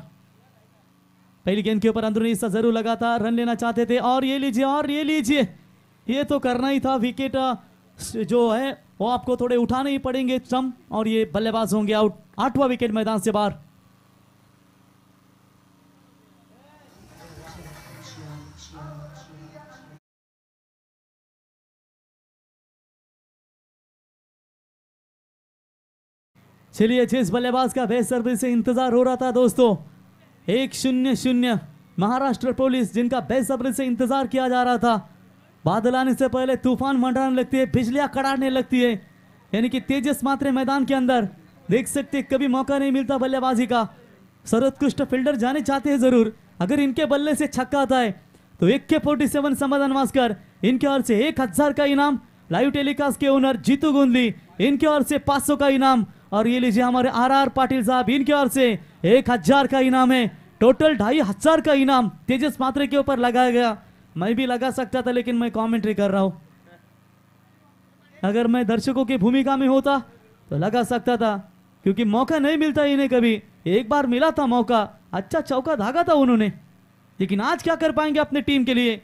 पहली गेंद के ऊपर अंदरूनी हिस्सा जरूर लगा था, रन लेना चाहते थे और ये लीजिए, ये तो करना ही था। विकेट जो है वो आपको थोड़े उठाने ही पड़ेंगे स्टंप और ये बल्लेबाज होंगे आउट। 8वां विकेट मैदान से बाहर। चलिए जिस बल्लेबाज का बेसब्री से इंतजार हो रहा था दोस्तों, 1-0 महाराष्ट्र पुलिस जिनका बेसब्री से इंतजार किया जा रहा था। बादल आने से पहले तूफान मंडराने लगती है, बिजलियां कड़ाने लगती है, यानी कि तेजस मात्रे मैदान के अंदर देख सकते कभी मौका नहीं मिलता बल्लेबाजी का। सर्वोत्कृष्ट फील्डर जाने चाहते हैं जरूर, अगर इनके बल्ले से छक्का आता है तो AK-47 समाधान वास्कर इनके ओर से 1000 का इनाम। लाइव टेलीकास्ट के ओनर जीतू गोंदली इनके ओर से 500 का इनाम और ये लीजिए हमारे RR पाटिल साहब इनके ओर से 1000 का इनाम है। टोटल 2500 का इनाम तेजस मात्रे के ऊपर लगाया गया। मैं भी लगा सकता था लेकिन मैं कमेंट्री कर रहा हूं, अगर मैं दर्शकों की भूमिका में होता तो लगा सकता था, क्योंकि मौका नहीं मिलता इन्हें कभी। एक बार मिला था मौका, अच्छा चौका धागा था उन्होंने, लेकिन आज क्या कर पाएंगे अपने टीम के लिए।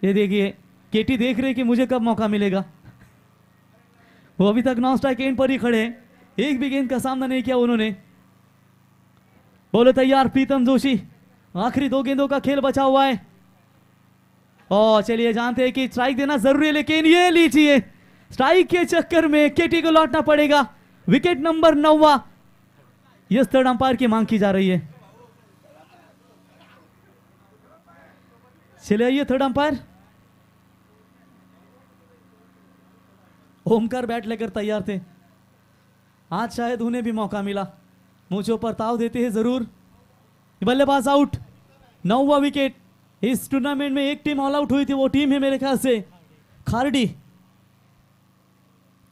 ये देखिए केटी देख रहे कि मुझे कब मौका मिलेगा। वो अभी तक नॉन स्ट्राइक एंड पर ही खड़े हैं, एक भी गेंद का सामना नहीं किया उन्होंने। बोलो तैयार प्रीतम जोशी, आखिरी 2 गेंदों का खेल बचा हुआ है। और चलिए जानते हैं कि स्ट्राइक देना जरूरी है, लेकिन ये लीजिए स्ट्राइक के चक्कर में केटी को लौटना पड़ेगा। विकेट नंबर 9वां, यह थर्ड अंपायर की मांग की जा रही है। चलिए आइए थर्ड अंपायर। ओमकार बैट लेकर तैयार थे, आज शायद उन्हें भी मौका मिला, मुझे पर ताव देते हैं जरूर। बल्लेबाज आउट, 9वां विकेट। इस टूर्नामेंट में एक टीम ऑल आउट हुई थी, वो टीम है मेरे ख्याल से खारडी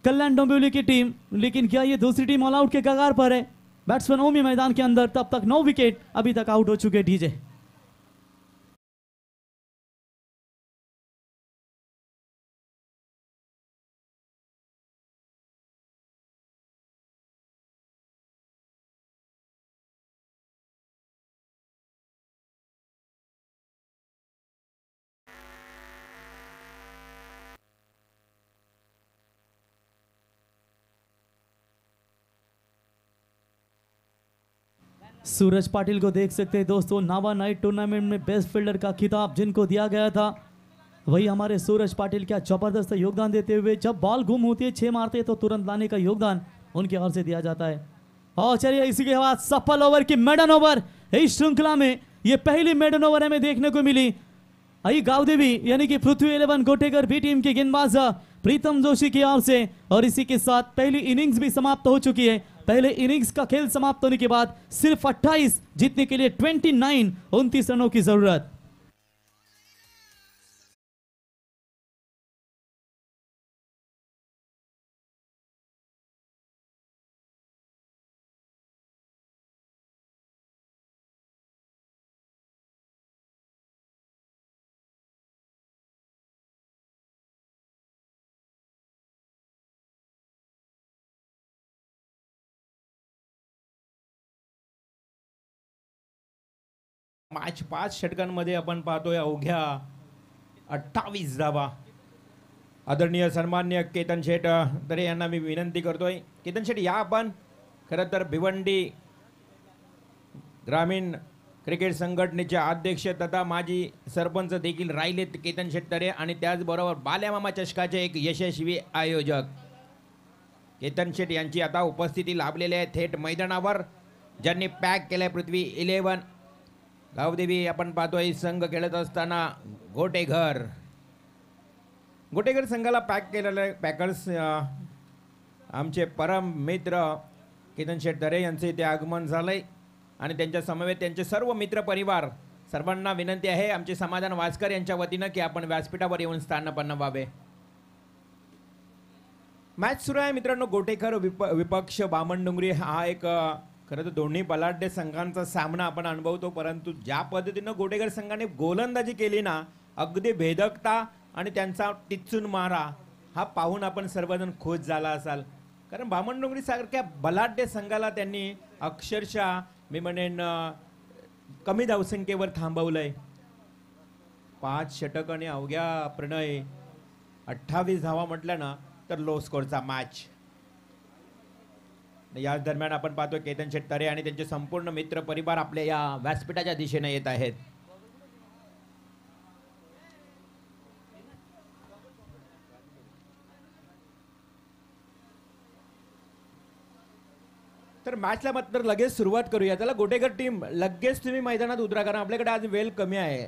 कल्याण डोंबिवली की टीम, लेकिन क्या ये दूसरी टीम ऑल आउट के कगार पर है। बैट्समैन ओमी मैदान के अंदर, तब तक 9 विकेट अभी तक आउट हो चुके डीजे। सूरज पाटिल को देख सकते हैं दोस्तों, नावा नाइट टूर्नामेंट में बेस्ट फील्डर का खिताब जिनको दिया गया था, वही हमारे सूरज पाटिल क्या जबरदस्त योगदान देते हुए, जब बॉल गुम होती है 6 मारते हैं तो तुरंत लाने का योगदान उनकी ओर से दिया जाता है। और चलिए इसी के बाद सफल ओवर की मेडन ओवर इस श्रृंखला में, ये पहली मेडन ओवर हमें देखने को मिली। आई गावदेवी यानी कि पृथ्वी 11 गोटेकर बी टीम के गेंदबाज प्रीतम जोशी की ओर से, और इसी के साथ पहली इनिंग्स भी समाप्त हो चुकी है। पहले इनिंग्स का खेल समाप्त होने के बाद सिर्फ 28 जीतने के लिए 29 रनों की जरूरत। मॅच 5 षटकांमध्ये आपण पाहतोय अवघ्या 28 धावा. आदरणीय सन्मान्य केतन शेठ तरे यांना मी विनंती करतोय, केतन शेठ या आपण. खरं तर भिवंडी ग्रामीण क्रिकेट संघटनेचे अध्यक्ष तथा माजी सरपंच देखील राहिलेत केतन शेठ तरे, आणि त्याचबरोबर बाल्यामामा चषकाचे एक यशस्वी आयोजक केतन शेठ यांची आता उपस्थिती लाभलेली आहे थेट मैदानावर, ज्यांनी पॅक केलाय पृथ्वी 11. गावदेवी आपण पाहतोय संघ खेळत असताना गोटेघर संघाला पॅक केलेलं आहे. पॅकर्स आमचे परम मित्र केतन शेठ तरे यांचे इथे आगमन झालंय, आणि त्यांच्या समवेत त्यांचे सर्व मित्र परिवार. सर्वांना विनंती आहे आमचे समाधान वासकर यांच्या वतीनं की आपण व्यासपीठावर येऊन स्थानापन्न व्हावे. मॅच सुरू आहे मित्रांनो. गोटेघर विपक्ष बामणडोंगरी हा एक खरं तर दोन्ही बलाढ्य संघांचा सामना आपण अनुभवतो, परंतु ज्या पद्धतीनं गोटेघर संघाने गोलंदाजी केली ना, अगदी भेदकता आणि त्यांचा टिच्चून मारा हा पाहून आपण सर्वजण खुश झाला असाल. कारण बामणडोंगरी सारख्या बलाढ्य संघाला त्यांनी अक्षरशः मी म्हणेन कमी धावसंख्येवर थांबवलंय. 5 षटक आणि अवघ्या प्रणय 28 धावा म्हटलं ना तर लो स्कोरचा मॅच. याच दरम्यान आपण पाहतोय केतन शेठ तरे आणि त्यांचे संपूर्ण मित्र परिवार आपल्या या व्यासपीठाच्या दिशेने येत आहेत. तर मॅचला मात्र लगेच सुरुवात करूया. त्याला गोटेघर टीम लगेच तुम्ही मैदानात उतरा, कारण आपल्याकडे आज वेळ कमी आहे,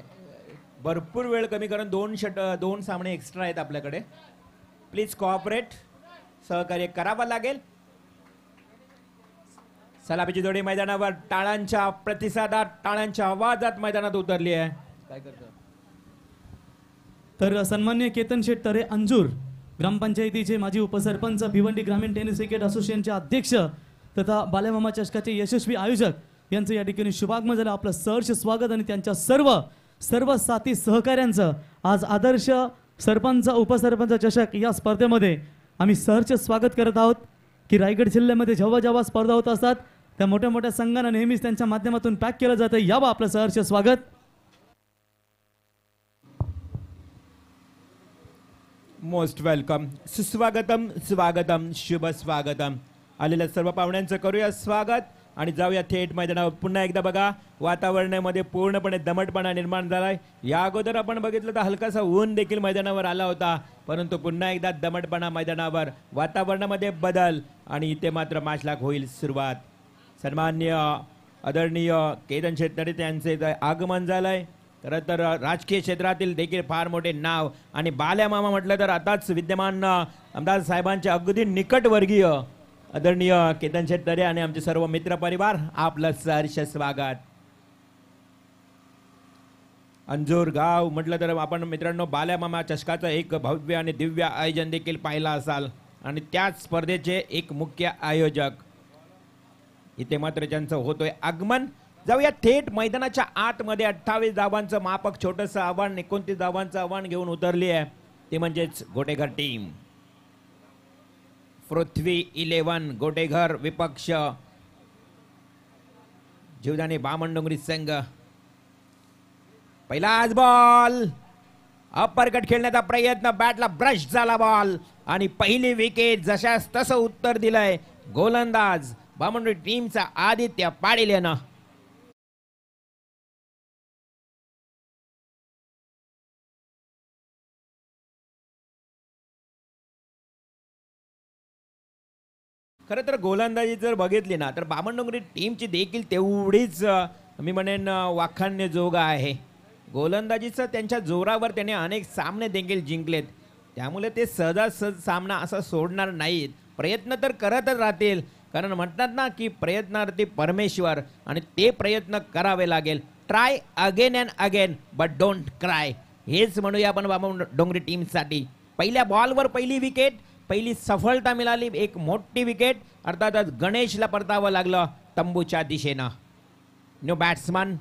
भरपूर वेळ कमी, कारण 2 सामने एक्स्ट्रा आहेत आपल्याकडे. प्लीज कोऑपरेट, सहकार्य करावं लागेल. सलामीची जोडी मैदानावर टाळ्यांच्या प्रतिसादात, टाळ्यांच्या आवाजात मैदानात उतरली आहे. काय करतो तर सन्मान्य केतन शेठ तरे अंजूर ग्रामपंचायतीचे माजी उपसरपंच, भिवंडी ग्रामीण टेनिस क्रिकेट असोसिएशनचे अध्यक्ष तथा बाल्यामामा चषकाचे यशस्वी आयोजक यांचं या ठिकाणी शुभागमन झालं. आपलं सहर्ष स्वागत, आणि त्यांच्या सर्व साथी सहकाऱ्यांचं आज आदर्श सरपंच उपसरपंच चषक या स्पर्धेमध्ये आम्ही सहर्ष स्वागत करत आहोत. की रायगड जिल्ह्यामध्ये जेव्हा स्पर्धा होत असतात त्या मोठ्या मोठ्या संघांना नेहमीच त्यांच्या माध्यमातून पॅक केलं जातं. यावं आपलं सहर्ष स्वागत. मोस्ट वेलकम, सुस्वागतम, स्वागतम, शुभ स्वागतम. आलेल्या सर्व पाहुण्यांचं करूया स्वागत आणि जाऊया थेट मैदानावर. पुन्हा एकदा बघा वातावरणामध्ये पूर्णपणे दमटपणा निर्माण झालाय. या अगोदर आपण बघितलं तर हलकासा ऊन देखील मैदानावर आला होता, परंतु पुन्हा एकदा दमटपणा मैदानावर, वातावरणामध्ये बदल, आणि इथे मात्र मॅचला होईल सुरुवात. सन्मान्य आदरणीय केतन शेठ तरे यांचे आगमन झालंय. खरं तर राजकीय क्षेत्रातील देखील फार मोठे नाव, आणि बाल्यामामा म्हटलं तर आताच विद्यमान आमदार साहेबांचे अगदी निकटवर्गीय आदरणीय केतन शेठ तरे आणि आमचे सर्व मित्र परिवार, आपलं सहर्ष स्वागत. अंजूर गाव म्हटलं तर आपण मित्रांनो बाल्यामामा चषकाचं एक भव्य आणि दिव्य आयोजन देखील पाहिलं असाल, आणि त्याच स्पर्धेचे एक मुख्य आयोजक इथे मात्र ज्यांचं होतोय आगमन. जाऊया थेट मैदानाच्या आतमध्ये. 28 धावांचं मापक छोटंसं आव्हान, 29 धावांचं आव्हान घेऊन उतरली आहे, ते म्हणजेच गोटेघर टीम. पृथ्वी 11 गोटेघर विपक्ष जीवदानी बामणडोंगरी संघ. पहिला आज बॉल, अपरकट खेळण्याचा प्रयत्न, बॅटला ब्रश झाला बॉल, आणि पहिली विकेट जशास तसं उत्तर दिलंय गोलंदाज बामणडोंगरी टीमचा आदित्य पाटील यानं. खरं तर गोलंदाजी जर बघितली ना तर बामणडोंगरी टीमची देखील तेवढीच मी म्हणेन वाखाणण्याजोग आहे. गोलंदाजीचं त्यांच्या जोरावर त्याने अनेक सामने देखील जिंकलेत, त्यामुळे ते सहजासहज सामना असा सोडणार नाहीत. प्रयत्न तर करतच राहतील, कारण म्हणतात ना की प्रयत्नार्थी परमेश्वर, आणि ते प्रयत्न करावे लागेल. Try again and again but don't cry, हेच म्हणूया आपण बामणडोंगरी टीमसाठी. पहिल्या बॉलवर पहिली विकेट, पहिली सफलता मिळाली, एक मोठी विकेट. अर्थातच गणेशला परतावं लागलं तंबूच्या दिशेनं. न्यू बॅट्समन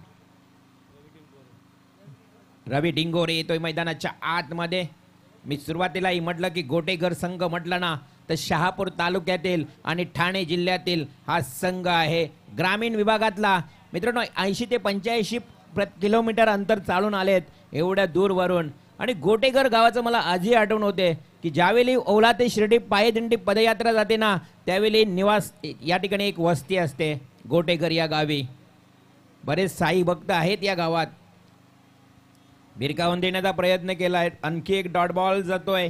रवी डिंगोरे येतोय मैदानाच्या आतमध्ये. मी सुरुवातीलाही म्हटलं की गोटेघर संघ म्हटलं ना तर शहापूर तालुक्यातील आणि ठाणे जिल्ह्यातील हा संघ आहे. ग्रामीण विभागातला मित्रांनो 80 ते 85 किलोमीटर अंतर चालून आलेत एवढ्या दूरवरून. आणि गोटेघर गावाचं मला आजही आठवण होते की ज्यावेळी ओला ते शिर्डी पायदिंडी पदयात्रा जाते ना, त्यावेळी निवास या ठिकाणी एक वस्ती असते गोटेघर या गावी. बरेच साई भक्त आहेत या गावात. भिरकावून देण्याचा प्रयत्न केलाय. आणखी एक डॉट बॉल जातोय.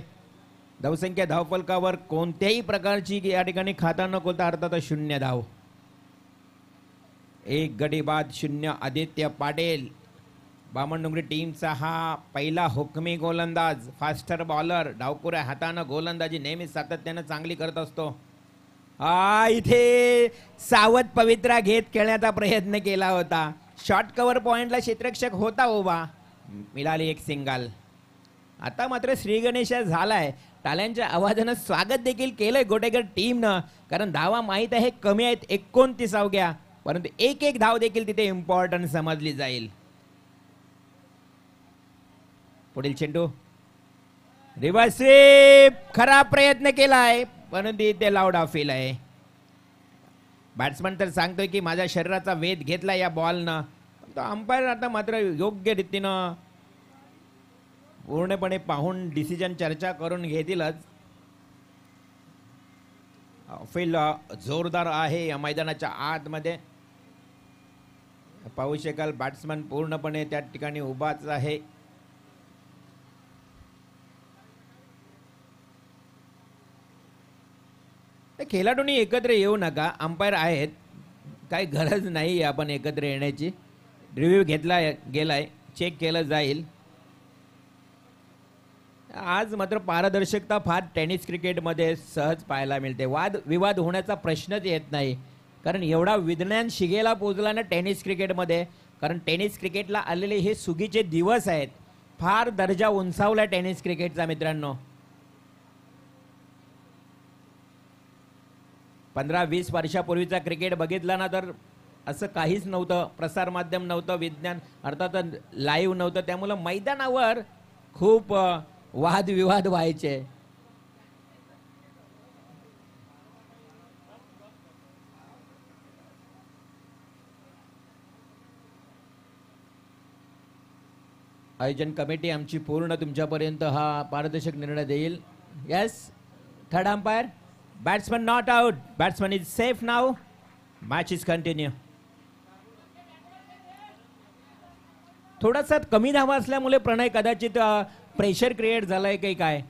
धावसंख्या धावफलकावर कोणत्याही प्रकारची या ठिकाणी खाता न खोलता अर्थात 0 धाव. 1 गडी बाद 0. आदित्य पाटील बामणडोंगरी टीमचा हा पहिला हुकमी गोलंदाज, फास्टर बॉलर. डावपुऱ्या हातानं गोलंदाजी नेहमी सातत्यानं चांगली करत असतो. इथे सावध पवित्रा घेत खेळण्याचा प्रयत्न केला होता. शॉर्ट कव्हर पॉइंटला क्षेत्ररक्षक होता उभा. मिळाली एक सिंगल. आता मात्र श्री गणेश झालाय. टाळ्यांच्या आवाजानं स्वागत देखील केलंय गोटेघर टीमनं, कारण धावा माहीत आहे कमी आहेत 29 अवघ्या, परंतु एक धाव देखील तिथे इम्पॉर्टंट समजली जाईल. पुढील चेंडू रिव्हर्स स्वीप. खराब प्रयत्न केलाय परंतु इथे लाऊड ऑफिल आहे. बॅट्समन तर सांगतोय की माझ्या शरीराचा वेध घेतला या बॉलनं. अंपायर आता मात्र योग्य रीतीनं पूर्णपणे पाहून डिसिजन चर्चा करून घेतीलच. ऑफिल जोरदार आहे या मैदानाच्या आतमध्ये. पाहू शकाल बॅट्समन पूर्णपणे त्या ठिकाणी उभाच आहे. खेळाडूंनी एकत्र येऊ नका. अंपायर आहेत, काही गरज नाही आपण एकत्र येण्याची. रिव्ह्यू घेतला गेलाय, चेक केलं जाईल. आज मात्र पारदर्शकता फार टेनिस क्रिकेटमध्ये सहज पाहायला मिळते. वाद विवाद होण्याचा प्रश्नच येत नाही, कारण एवढा विज्ञान शिगेला पोचला ना टेनिस क्रिकेटमध्ये. कारण टेनिस क्रिकेटला आलेले हे सुगीचे दिवस आहेत. फार दर्जा उंचावला टेनिस क्रिकेटचा मित्रांनो. 15-20 वर्षापूर्वीचा क्रिकेट बघितला ना तर असं काहीच नव्हतं. प्रसारमाध्यम नव्हतं, विज्ञान अर्थात लाईव्ह नव्हतं, त्यामुळं मैदानावर खूप वादविवाद व्हायचे. आयोजन कमिटी आमची पूर्ण तुमच्यापर्यंत हा पारदर्शक निर्णय देईल. Yes, third umpire. Batsman not out. Batsman is safe now. Match is continue. थोडासा कमी धावा असल्यामुळे प्रणय कदाचित प्रेशर क्रिएट झालाय काही काय.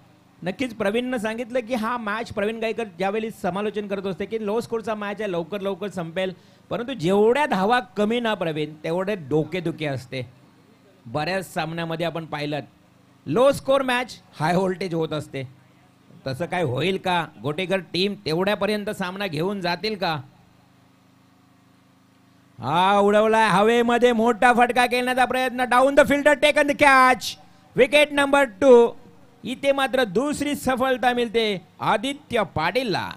नक्कीच प्रवीणनं सांगितलं की हा मॅच, प्रवीण गायकर ज्यावेळी समालोचन करत असते की लो स्कोरचा मॅच आहे, लवकर लवकर संपेल, परंतु जेवढ्या धावा कमी ना प्रवीण तेवढे डोकेदुखी असते. बऱ्याच सामन्यामध्ये आपण पाहिलं लो स्कोर मॅच हाय व्होल्टेज होत असते. तसं काय होईल का? गोटेघर टीम तेवढ्यापर्यंत सामना घेऊन जातील का? हा उडवलाय हवेमध्ये, मोठा फटका खेळण्याचा प्रयत्न. Down the fielder, taken the catch. Wicket number 2. इथे मात्र दुसरी सफलता मिळते आदित्य पाटीलला.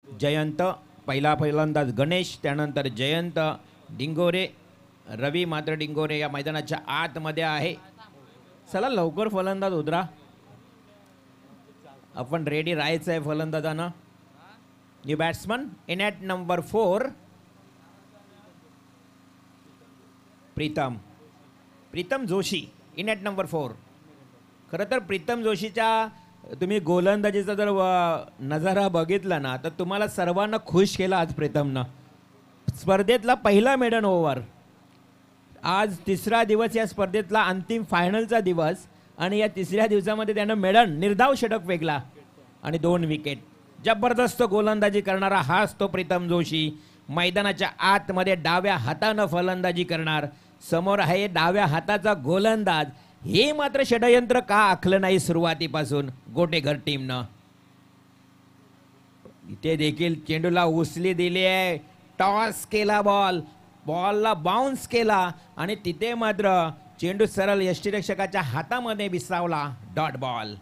जयंत पहिला फलंदाज, गणेश, त्यानंतर जयंत, डिंगोरे, रवी मात्र डिंगोरे या मैदानाच्या आतमध्ये आहे. चला लवकर फलंदाज उतरा, आपण रेडी राहायचं आहे फलंदाजांना. New batsman in at number 4 Pritam Joshi in at number 4. खरं तर प्रीतम जोशीच्या तुम्ही गोलंदाजीचा जर नजारा बघितला ना तर तुम्हाला सर्वांना खुश केला आज प्रीतमनं. स्पर्धेतला पहिला मेडन ओव्हर. आज तिसरा दिवस या स्पर्धेतला, अंतिम फायनलचा दिवस, आणि या तिसऱ्या दिवसामध्ये त्यानं मेडन निर्धाव षटक फेकला आणि 2 विकेट. जबरदस्त गोलंदाजी करणारा हाच तो प्रीतम जोशी. मैदानाच्या आतमध्ये डाव्या हातानं फलंदाजी करणार. समोर आहे डाव्या हाताचा गोलंदाज. हे मात्र षडयंत्र का आखलं नाही सुरुवातीपासून गोटेघर टीमनं. इथे देखील चेंडूला उसली दिली आहे. टॉस केला बॉलला बाउन्स केला आणि तिथे मात्र चेंडू सरळ यष्टीरक्षकाच्या हातामध्ये विसावला. Dot ball.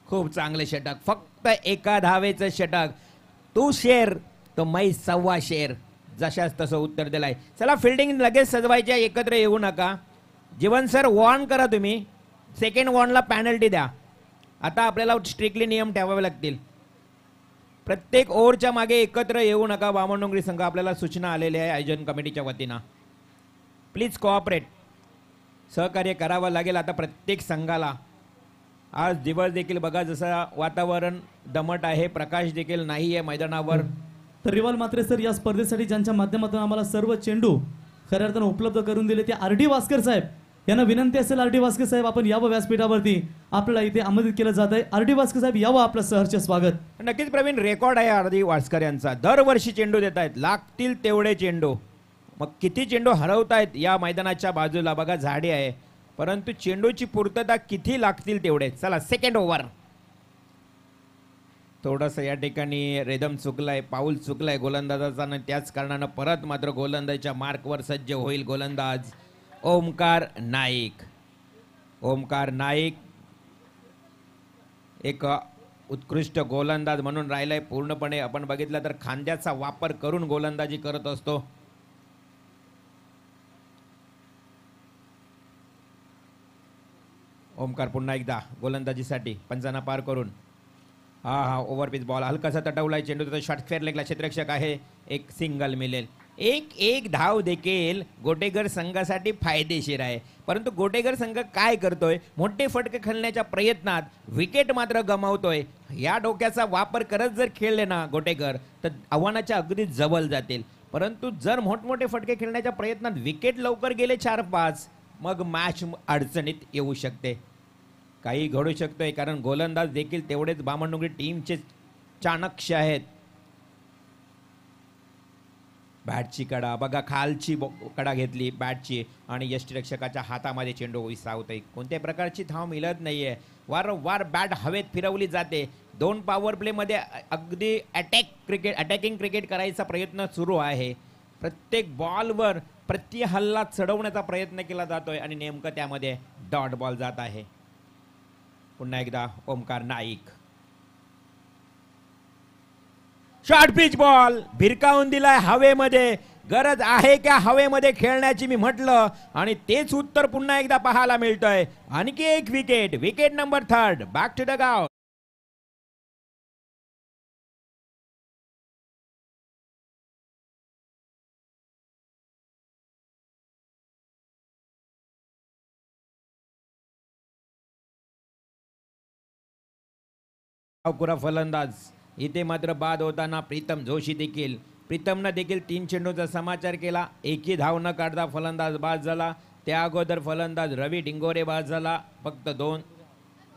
खूप चांगले षटक. फक्त एका धावेचं षटक. तू शेर तो मै सव्वा शेर. जशाच तसं उत्तर दिलाय. चला फिल्डिंग लगेच सजवायच्या, एकत्र येऊ नका. जीवन सर वॉर्न करा तुम्ही. सेकंड वॉर्नला पॅनल्टी द्या. आता आपल्याला स्ट्रिक्टली नियम ठेवावे लागतील. प्रत्येक ओव्हरच्या मागे एकत्र येऊ नका. बामणडोंगरी संघ आपल्याला सूचना आलेली आहे आयोजन कमिटीच्या वतीनं. Please cooperate. सहकार्य करावं लागेल आता प्रत्येक संघाला. आज दिवस देखील बघा जसं वातावरण दमट आहे, प्रकाश देखील नाही आहे मैदानावर. तर रिवाल मात्रे सर, या स्पर्धेसाठी ज्यांच्या माध्यमातून आम्हाला सर्व चेंडू खऱ्या अर्थानं उपलब्ध करून दिले ते आर.डी. वास्कर साहेब यांना विनंती असेल, आर.डी. वास्कर साहेब आपण यावं व्यासपीठावरती. आपल्याला इथे आमंत्रित केलं जात आहे. आर.डी. वास्कर साहेब यावं, आपलं सहर्ष स्वागत. नक्कीच प्रवीण, रेकॉर्ड आहे आर.डी. वास्कर यांचा. दरवर्षी चेंडू देत आहेत, लागतील तेवढे चेंडू. मग किती चेंडू हरवतायत या मैदानाच्या बाजूला बघा, झाडे आहे, परंतु चेंडूची पूर्तता किती लागतील तेवढे. चला सेकंड ओव्हर. थोडंसं या ठिकाणी रेदम चुकलाय, पाऊल चुकलाय गोलंदाजाचा आणि त्याच कारणानं परत मात्र गोलंदाजीच्या मार्कवर सज्ज होईल गोलंदाज ओमकार नाईक. ओमकार नाईक एक उत्कृष्ट गोलंदाज म्हणून राहिलाय. पूर्णपणे आपण बघितलं तर खांद्याचा वापर करून गोलंदाजी करत असतो. ओमकार पुन्हा एकदा गोलंदाजीसाठी पंचांना पार करून. हा ओव्हरपिच बॉल हलकासा तटवलाय. चेंडू त्याचा शॉर्ट फेअर लेगला क्षेत्ररक्षक आहे. एक सिंगल मिळेल. एक धाव देखील गोटेगर संघासाठी फायदेशीर आहे. परंतु गोटेगर संघ काय करतोय, मोठे फटके खेळण्याच्या प्रयत्नात विकेट मात्र गमावतोय. या डोक्याचा वापर करत जर खेळले ना गोटेगर तर आव्हानाच्या अगदी जवळ जातील. परंतु जर मोठमोठे फटके खेळण्याच्या प्रयत्नात विकेट लवकर गेले 4-5, मग मॅच अडचणीत येऊ शकते. काही घडू शकतोय, कारण गोलंदाज देखील तेवढेच बामणडोंगरी टीमचे चाणक्य आहेत. बॅटची कडा बघा, खालची कडा घेतली बॅटची आणि यष्टीरक्षकाच्या हातामध्ये चेंडू विसावतोय. कोणत्याही प्रकारची धाव मिळत नाहीये. वारंवार बॅट हवेत फिरवली जाते. 2 पॉवर प्ले मध्ये अगदी अटॅकिंग क्रिकेट करायचा प्रयत्न सुरू आहे. प्रत्येक बॉलवर प्रति हल्ला चढवण्याचा प्रयत्न केला जातोय आणि नेमकं त्यामध्ये डॉट बॉल जात आहे. पुन्हा एकदा Omkar Naik. Short pitch ball भिरकावून दिलाय हवेमध्ये. गरज आहे का हवेमध्ये खेळण्याची मी म्हटलं, आणि तेच उत्तर पुन्हा एकदा पाहायला मिळतंय. आणखी एक wicket. Wicket number 3. Back to the गाव. पुरा फलंदाज इथे मात्र बाद होताना प्रीतम जोशी देखील. प्रीतमनं देखील 3 चेंडूचा समाचार केला. एकही धाव न काढता फलंदाज बाद झाला. त्या अगोदर फलंदाज रवी डिंगोरे बाद झाला. फक्त 2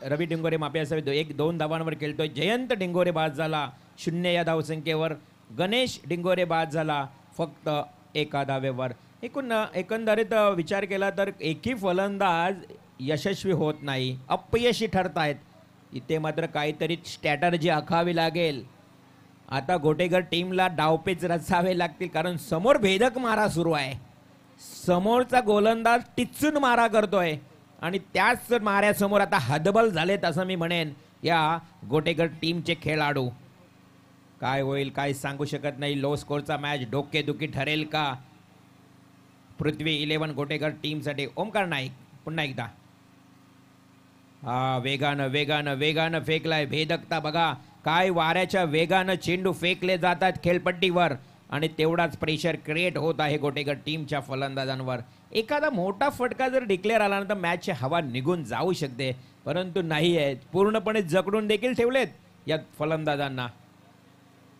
रवी डिंगोरे माफी असावी, 1-2 धावांवर खेळतोय. जयंत डिंगोरे बाद झाला 0 या धावसंख्येवर. गणेश डिंगोरे बाद झाला फक्त 1 धावेवर. एकंदरीत विचार केला तर एकही फलंदाज यशस्वी होत नाही, अपयशी ठरतायत. इथे मात्र काहीतरी स्ट्रॅटर्जी आखावी लागेल. आता गोटेगर टीमला डावपेच रचावे लागतील, कारण समोर भेदक मारा सुरू आहे. समोरचा गोलंदाज टिचून मारा करतोय आणि त्याच माऱ्यासमोर आता हतबल झालेत असं मी म्हणेन या गोटेगर टीमचे खेळाडू. काय होईल काय सांगू शकत नाही. लो स्कोरचा मॅच डोकेदुखी ठरेल का पृथ्वी 11 गोटेगर टीमसाठी. ओमकार नाईक पुन्हा एकदा. वेगानं फेकलाय. भेदकता बघा, काय वाऱ्याच्या वेगानं चेंडू फेकले जातात खेळपट्टीवर आणि तेवढाच प्रेशर क्रिएट होत आहे गोटेगर टीमच्या फलंदाजांवर. एखादा मोठा फटका जर डिक्लेअर आला ना तर मॅचची हवा निघून जाऊ शकते, परंतु नाही आहे. पूर्णपणे जकडून देखील ठेवलेत या फलंदाजांना.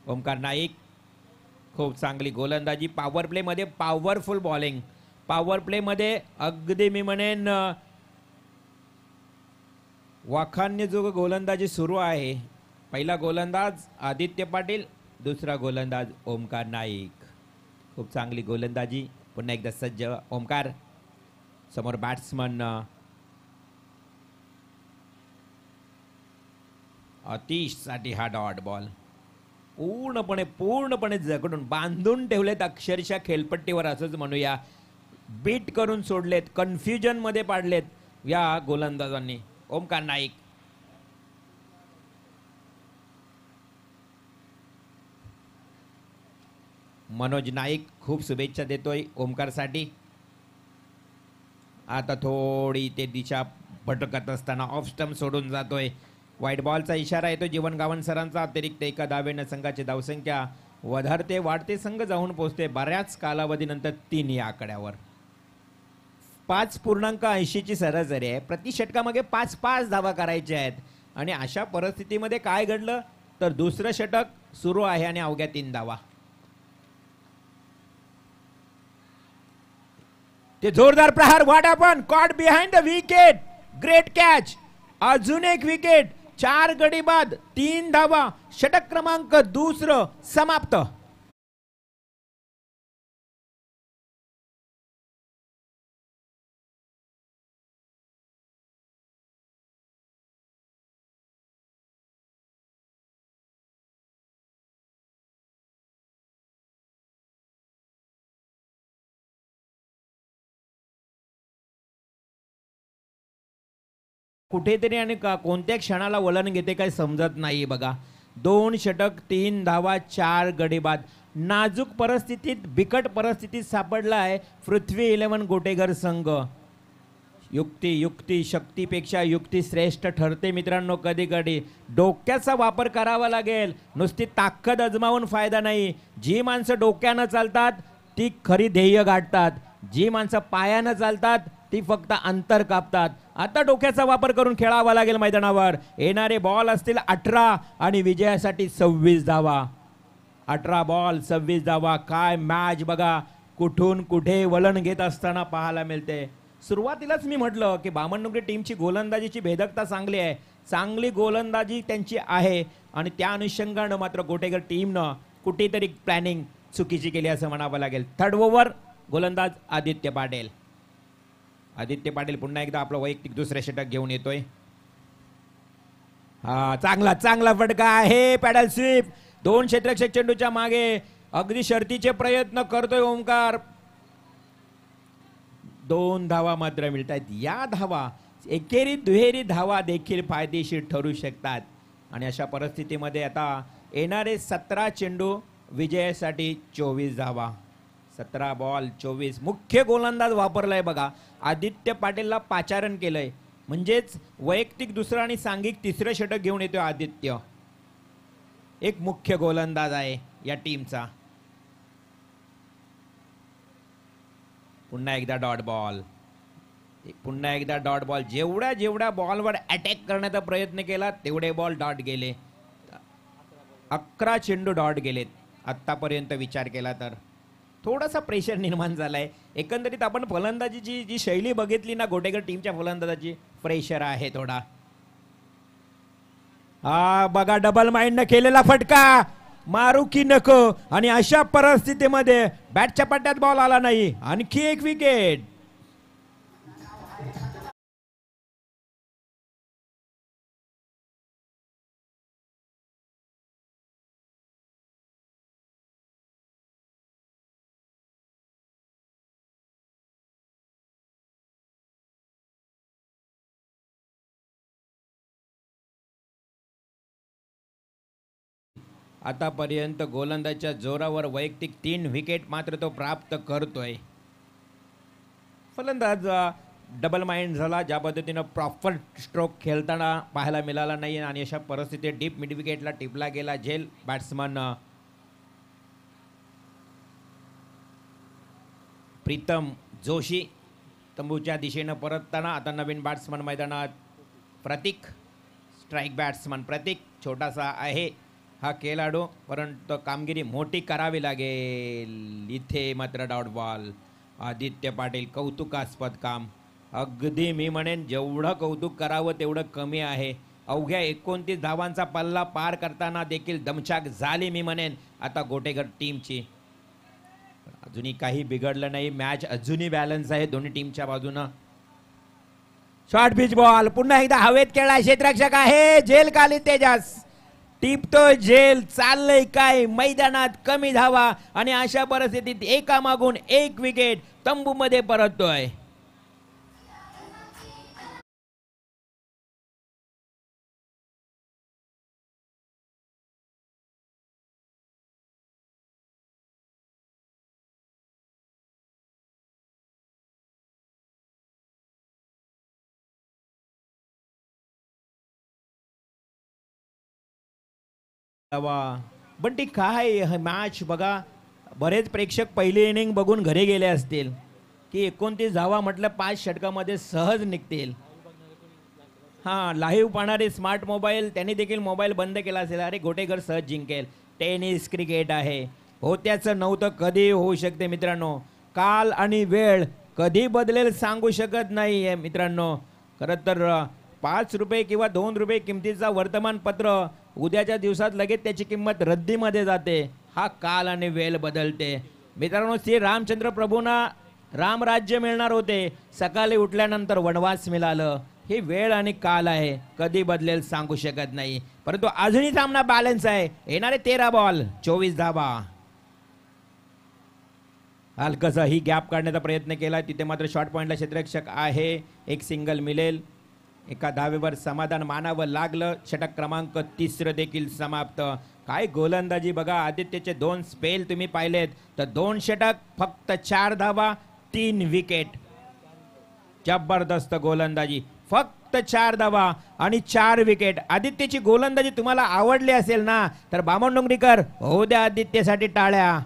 ओमकार नाईक खूप चांगली गोलंदाजी. पॉवर प्लेमध्ये पॉवरफुल बॉलिंग. पॉवर प्लेमध्ये अगदी मी म्हणेन वाखान्य जो गोलंदाजी सुरू आहे. पहिला गोलंदाज आदित्य पाटील, दुसरा गोलंदाज ओमकार नाईक. खूप चांगली गोलंदाजी. पुन्हा एकदा सज्ज ओमकार. समोर बॅट्समन अतिश साठी हा डॉट बॉल. पूर्णपणे जकडून बांधून ठेवलेत अक्षरशः खेळपट्टीवर असंच म्हणूया. बीट करून सोडलेत, कन्फ्युजन मध्ये पाडलेत या गोलंदाजांनी. ओमकार नाईक मनोज नाईक खूप शुभेच्छा देतोय ओमकारसाठी. आता थोडी ते दिशा भटकत असताना ऑफ स्टंप सोडून जातोय. व्हाईट बॉलचा इशारा येतो जीवन गावण सरांचा. अतिरिक्त एका धावेनं संघाची धावसंख्या वधारते, वाढते, संघ जाऊन पोहोचते बऱ्याच कालावधीनंतर 3 या आकड्यावर. 5.80 ची सरासरी आहे. प्रति षटकामागे 5 धावा करायच्या आहेत. आणि अशा परिस्थितीमध्ये काय घडलं तर दुसरं षटक सुरू आहे आणि अवघ्या 3 धावा. ते जोरदार प्रहार, what happen, caught behind the wicket, great catch. अजून एक विकेट, 4 गडी बाद, 3 धावा. षटक क्रमांक 2 समाप्त. कुठेतरी आणि कोणत्या क्षणाला वळण घेते काय समजत नाही बघा. 2 षटक, 3 धावा, 4 गडी बाद. नाजूक परिस्थितीत, बिकट परिस्थितीत सापडला आहे पृथ्वी 11 गोटेघर संघ. युक्ती शक्तीपेक्षा युक्ती श्रेष्ठ ठरते मित्रांनो. कधी कधी डोक्याचा वापर करावा लागेल. नुसती ताकद अजमावून फायदा नाही. जी माणसं डोक्यानं चालतात ती खरी ध्येय गाठतात. जी माणसं पायानं चालतात ती फक्त अंतर कापतात. आता डोक्याचा वापर करून खेळावा लागेल मैदानावर. येणारे बॉल असतील 18 आणि विजयासाठी 26 धावा. 18 बॉल 26 धावा. काय मॅच बघा, कुठून कुठे वळण घेत असताना पाहायला मिळते. सुरुवातीलाच मी म्हटलं की बामणडोंगरी टीमची गोलंदाजीची भेदकता चांगली आहे. चांगली गोलंदाजी त्यांची आहे आणि त्या अनुषंगानं मात्र गोटेघर टीमनं कुठेतरी प्लॅनिंग चुकीची केली असं म्हणावं लागेल. थर्ड ओव्हर, गोलंदाज आदित्य पाटील. आदित्य पाटील पुन्हा एकदा आपलं वैयक्तिक दुसरे षटक घेऊन येतोय. हा चांगला फटका आहे. Paddle SVEEP. 2 क्षेत्ररक्षक चेंडूच्या मागे अगदी शर्तीचे प्रयत्न करतोय ओमकार. 2 धावा मात्र मिळत आहेत. या धावा एकेरी दुहेरी धावा देखील फायदेशीर ठरू शकतात. आणि अशा परिस्थितीमध्ये आता येणारे 17 चेंडू विजयासाठी 24 धावा. 17 बॉल 24. मुख्य गोलंदाज वापरलाय बघा. आदित्य पाटीलला पाचारण केलंय. म्हणजेच वैयक्तिक दुसरं आणि सांघिक तिसरं षटक घेऊन येतोय आदित्य. एक मुख्य गोलंदाज आहे या टीमचा. पुन्हा एकदा डॉट बॉल. पुन्हा एकदा डॉट बॉल. जेवढ्या बॉलवर अटॅक करण्याचा प्रयत्न केला तेवढे बॉल डॉट गेले. 11 चेंडू डॉट गेलेत आत्तापर्यंत विचार केला तर. थोडासा प्रेशर निर्माण झालाय. एकंदरीत आपण फलंदाजीची जी शैली बघितली ना गोटेघर टीमच्या फलंदाजाची, प्रेशर आहे थोडा. हा बघा, डबल माइंड न केलेला फटका, मारू की नको. आणि अशा परिस्थितीमध्ये बॅटच्या पट्ट्यात बॉल आला नाही. आणखी एक विकेट. आतापर्यंत गोलंदाजच्या जोरावर वैयक्तिक 3 विकेट मात्र तो प्राप्त करतोय. फलंदाज डबल माइंड झाला. ज्या पद्धतीनं प्रॉपर स्ट्रोक खेळताना पाहायला मिळाला नाही आणि अशा परिस्थितीत डीप मिड विकेटला टिपला गेला झेल बॅट्समन प्रीतम जोशी. तंबूच्या दिशेनं परतताना आता नवीन बॅट्समन मैदानात प्रतीक. स्ट्राईक बॅट्समन प्रतीक. छोटासा आहे हा खेळाडू, परंतु कामगिरी मोठी करावी लागेल. इथे मात्र डॉट बॉल. आदित्य पाटील कौतुकास्पद काम. अगदी मी म्हणेन जेवढं कौतुक करावं तेवढं कमी आहे. अवघ्या 29 धावांचा पल्ला पार करताना देखील दमछाक झाली मी म्हणेन आता गोटेघर टीमची. अजूनही काही बिघडलं नाही. मॅच अजूनही बॅलन्स आहे दोन्ही टीमच्या बाजूनं. शॉर्ट पिच बॉल पुन्हा एकदा हवेत खेळला. क्षेत्ररक्षक आहे झेल खाली तेजस. टिपतो झेल, चाललंय काय मैदानात कमी धावा आणि अशा परिस्थितीत एकामागून एक विकेट तंबूमध्ये परततोय. बंटी काय मॅच बघा, बरेच प्रेक्षक पहिली इनिंग बघून घरी गेले असतील की 29 धावा म्हटलं 5 षटकामध्ये सहज निघतील. हां, लाईव्ह पाहणारे स्मार्ट मोबाईल त्यांनी देखील मोबाईल बंद केला असेल. अरे गोटेकर सहज जिंकेल. टेनिस क्रिकेट आहे, होत्याचं नव्हतं कधी होऊ शकते मित्रांनो. काल आणि वेळ कधी बदलेल सांगू शकत नाही आहे मित्रांनो. खरं तर 5 रुपये किंवा 2 रुपये किमतीचा वर्तमानपत्र उद्याच्या दिवसात लगेच त्याची किंमत रद्दीमध्ये जाते. हा काल आणि वेळ बदलते मित्रांनो. श्री रामचंद्र प्रभूंना रामराज्य मिळणार होते, सकाळी उठल्यानंतर वनवास मिळालं. ही वेळ आणि काल आहे, कधी बदलेल सांगू शकत नाही. परंतु अजूनही सामना बॅलन्स आहे. येणारे 13 बॉल 24 धावा. हलकसा ही गॅप काढण्याचा प्रयत्न केला, तिथे मात्र शॉर्ट पॉइंटला क्षेत्ररक्षक आहे. एक सिंगल मिळेल. एका धावेवर समाधान मानावं लागलं. षटक क्रमांक 3 देखील समाप्त. काय गोलंदाजी बघा. आदित्यचे 2 स्पेल तुम्ही पाहिलेत तर 2 षटक, फक्त 4 धावा, 3 विकेट. जबरदस्त गोलंदाजी. फक्त 4 धावा आणि 4 विकेट. आदित्यची गोलंदाजी तुम्हाला आवडली असेल ना तर बामण डोंगरीकर होऊ द्या आदित्यसाठी टाळ्या.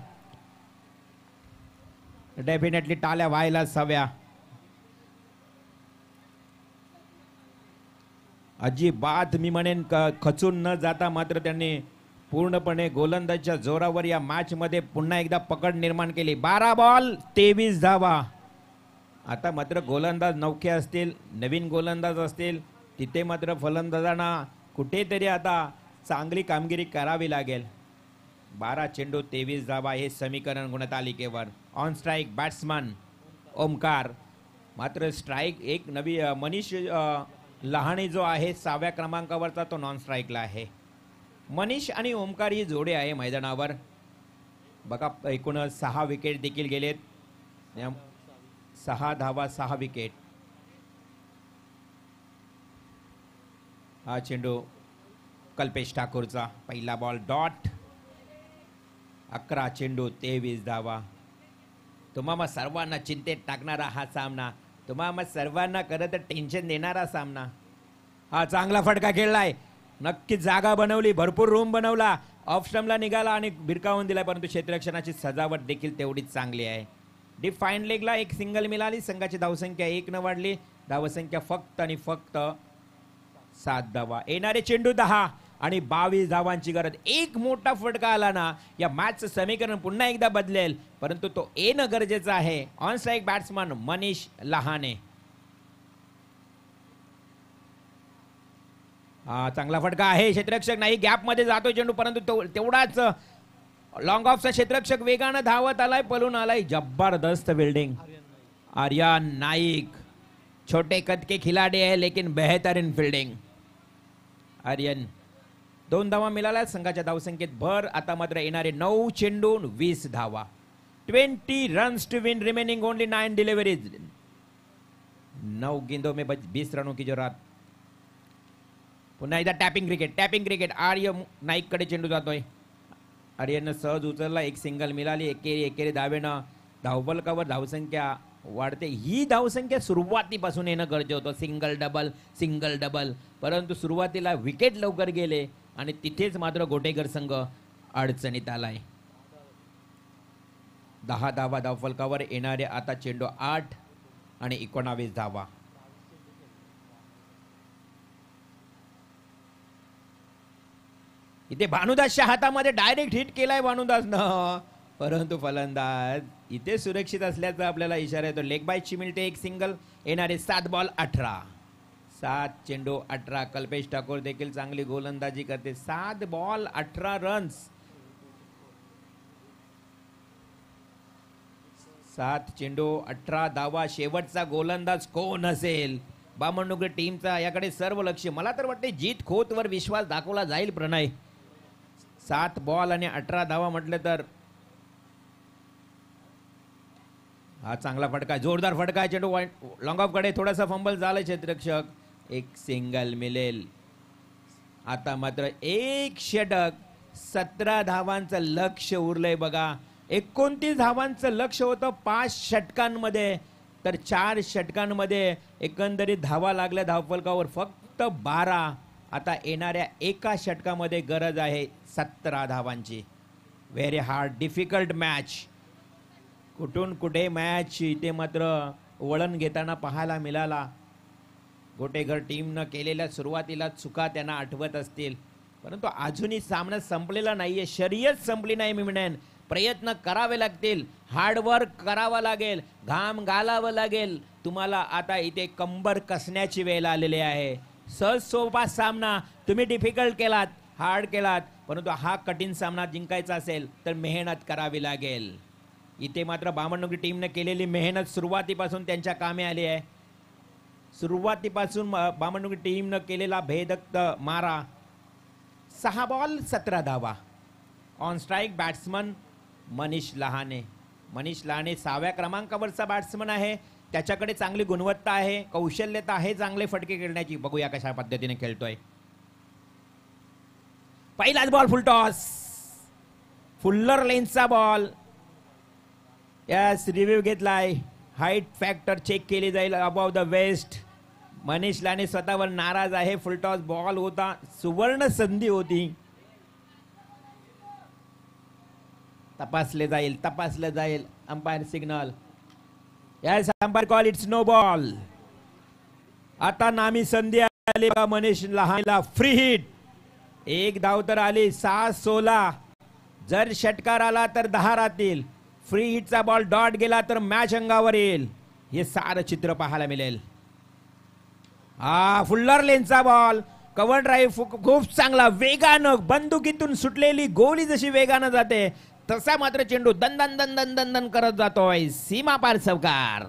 डेफिनेटली टाळ्या व्हायलाच हव्या. अजिबात मी म्हणेन खचून न जाता मात्र त्यांनी पूर्णपणे गोलंदाजच्या जोरावर या मॅच मध्ये पुन्हा एकदा पकड निर्माण केली. 12 बॉल 23 धावा. आता मात्र गोलंदाज नौखे असतील, नवीन गोलंदाज असतील, तिथे मात्र फलंदाजांना कुठेतरी आता चांगली कामगिरी करावी लागेल. 12 चेंडू 23 धावा हे समीकरण गुणतालिकेवर. On strike batsman Omkar. मात्र स्ट्राईक एक नवी मनीष लहाणे जो आहे 6व्या क्रमांकावरचा तो नॉन स्ट्राईकला आहे. मनीष आणि ओमकार ही जोडी आहे मैदानावर. बघा एकूण 6 विकेट देखील गेलेत. 6 धावा 6 विकेट. हा चेंडू कल्पेश ठाकूरचा. पहिला बॉल डॉट. 11 चेंडू 23 धावा. तुम्हाला सर्वांना चिंतेत टाकणारा हा सामना, तुम्हाला सर्वांना खरं तर टेन्शन देणारा सामना. हा चांगला फटका खेळलाय. नक्कीच जागा बनवली, भरपूर रूम बनवला, ऑफ स्टंपला निघाला आणि भिरकावून दिलाय. परंतु क्षेत्ररक्षणाची सजावट देखील तेवढीच चांगली आहे. डीप फाईन लेगला एक सिंगल मिळाली. संघाची धावसंख्या 1 न वाढली. धावसंख्या फक्त आणि फक्त 7 धावा. येणारे चेंडू 10 आणि 22 धावांची गरज. एक मोठा फटका आला ना या मॅचचं समीकरण पुन्हा एकदा बदलेल, परंतु तो येणं गरजेचं आहे. ऑन स्ट्राईक बॅट्समन मनीष लहाने. हा चांगला फटका आहे. क्षेत्ररक्षक नाही, गॅप मध्ये जातोय चेंडू, परंतु तेवढाच लॉंग ऑफचा क्षेत्ररक्षक वेगानं धावत आलाय, पळून आलाय. जबरदस्त फिल्डिंग आर्यन नाईक. छोटे कद के खिलाडी है लेकिन बेहतरीन फिल्डिंग. आर्यन 2 धावा मिळाल्या. संघाच्या धावसंख्येत भर. आता मात्र येणारे 9 चेंडू 20 धावा. 20 runs to win, remaining only 9 deliveries. 9 गेंदों में 20 रनों की जरूरत. पुन्हा एकदा टॅपिंग क्रिकेट. आर्य नाईक कडे चेंडू जातोय. आर्यन सहज उचलला. एक सिंगल मिळाली. एकेरी धावेनं धावफलकावर धावसंख्या वाढते. ही धावसंख्या सुरुवातीपासून येणं गरजेचं होतं. सिंगल डबल, परंतु सुरुवातीला विकेट लवकर गेले आणि तिथेच मात्र गोटेकर संघ अडचणीत आलाय. 10 धावा धावफलकावर. येणारे आता चेंडू 8 आणि 19 धावा. इथे भानुदासच्या हातामध्ये डायरेक्ट हिट केलाय भानुदासनं, परंतु फलंदाज इथे सुरक्षित असल्याचा आपल्याला इशारा येतो. लेग बायची मिळते एक सिंगल. येणारे 7 बॉल 18. 7 चेंडू 18. कल्पेश ठाकूर देखील चांगली गोलंदाजी करते. 7 बॉल 18 रन्स. 7 चेंडू 18 धावा. शेवटचा गोलंदाज कोण असेल? बामणडोंगरी टीमचा याकडे सर्व लक्ष. मला तर वाटते जीत खोतवर विश्वास दाखवला जाईल. प्रणय 7 बॉल आणि 18 धावा म्हटलं तर हा चांगला फटका, जोरदार फटका. चेंडू लॉंग ऑफ कडे थोडासा फंबल झाला क्षेत्ररक्षक. एक सिंगल मिळेल. आता मात्र एक षटक, 17 धावांचं लक्ष उरलंय बघा. 29 धावांचं लक्ष होतं 5 षटकांमध्ये, तर 4 षटकांमध्ये एकंदरीत धावा लागल्या धावफलकावर फक्त 12. आता येणाऱ्या एका षटकामध्ये गरज आहे 17 धावांची. Very hard difficult match. कुठून कुठे मॅच इथे मात्र वळण घेताना पाहायला मिळाला. गोटेघर टीमनं केलेल्या सुरुवातीला चुका त्यांना आठवत असतील, परंतु अजूनही सामना संपलेला नाहीये. शर्यत संपली नाही. मी म्हणेन प्रयत्न करावे लागतील, हार्डवर्क करावा लागेल, घाम घालावं लागेल तुम्हाला. आता इथे कंबर कसण्याची वेळ आलेली आहे. सहज सोपा सामना तुम्ही डिफिकल्ट केलात, हार्ड केलात, परंतु हा कठीण सामना जिंकायचा असेल तर मेहनत करावी लागेल. इथे मात्र बामणडोंगरी टीमने केलेली मेहनत सुरुवातीपासून त्यांच्या कामी आली आहे. सुरुवातीपासून बामणडोंगरी टीमनं केलेला भेदक मारा. 6 बॉल 17 धावा. On strike batsman Manish Lahane. Manish Lahane 6व्या क्रमांकावरचा बॅट्समन आहे. त्याच्याकडे चांगली गुणवत्ता आहे, कौशल्यता आहे चांगले फटके खेळण्याची. बघूया कशा पद्धतीने खेळतोय. पहिलाच बॉल फुल टॉस. फुल्लर लेन्सचा बॉल. यस, रिव्ह्यू घेतलाय. हाईट फॅक्टर चेक केली जाईल अबाव द वेस्ट. मनीष लाने स्वतःवर नाराज आहे. फुलटॉस बॉल होता, सुवर्ण संधी होती. तपासले जाईल. Umpire signal. Yes, umpire call it's no ball. आता नामी संधी आली मनीष लहानेला. Free hit. एक धाव तर आली. 6-16. जर षटकार आला तर 10 राहतील. फ्री हिटचा बॉल डॉट गेला तर मॅच अंगावर येईल. हे सारं चित्र पाहायला मिळेल. फुल्लर लेनचा बॉल. कव्हर ड्राईव्ह खूप चांगला. वेगानं बंदुकीतून सुटलेली गोळी जशी वेगानं जाते तसा मात्र चेंडू दन दन दन दन दन दन करत जातोय. सीमा पार चौकार.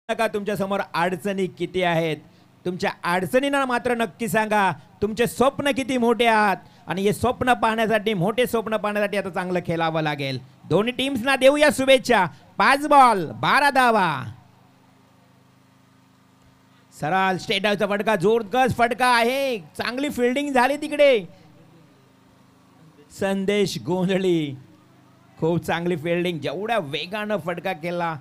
नका तुमच्या समोर अडचणी किती आहेत. तुमच्या अडचणींना मात्र नक्की सांगा. तुमचे स्वप्न किती मोठे आहात आणि हे स्वप्न पाहण्यासाठी, मोठे स्वप्न पाहण्यासाठी आता चांगलं खेळावं लागेल. दोन्ही टीम्सना देऊया शुभेच्छा. 5 बॉल 12 धावा. सरळ स्ट्रेट आउटचा फटका, जोरदार फटका आहे. चांगली फिल्डिंग झाली तिकडे. संदेश गोंधळी खूप चांगली फिल्डिंग. जेवढ्या वेगानं फटका केला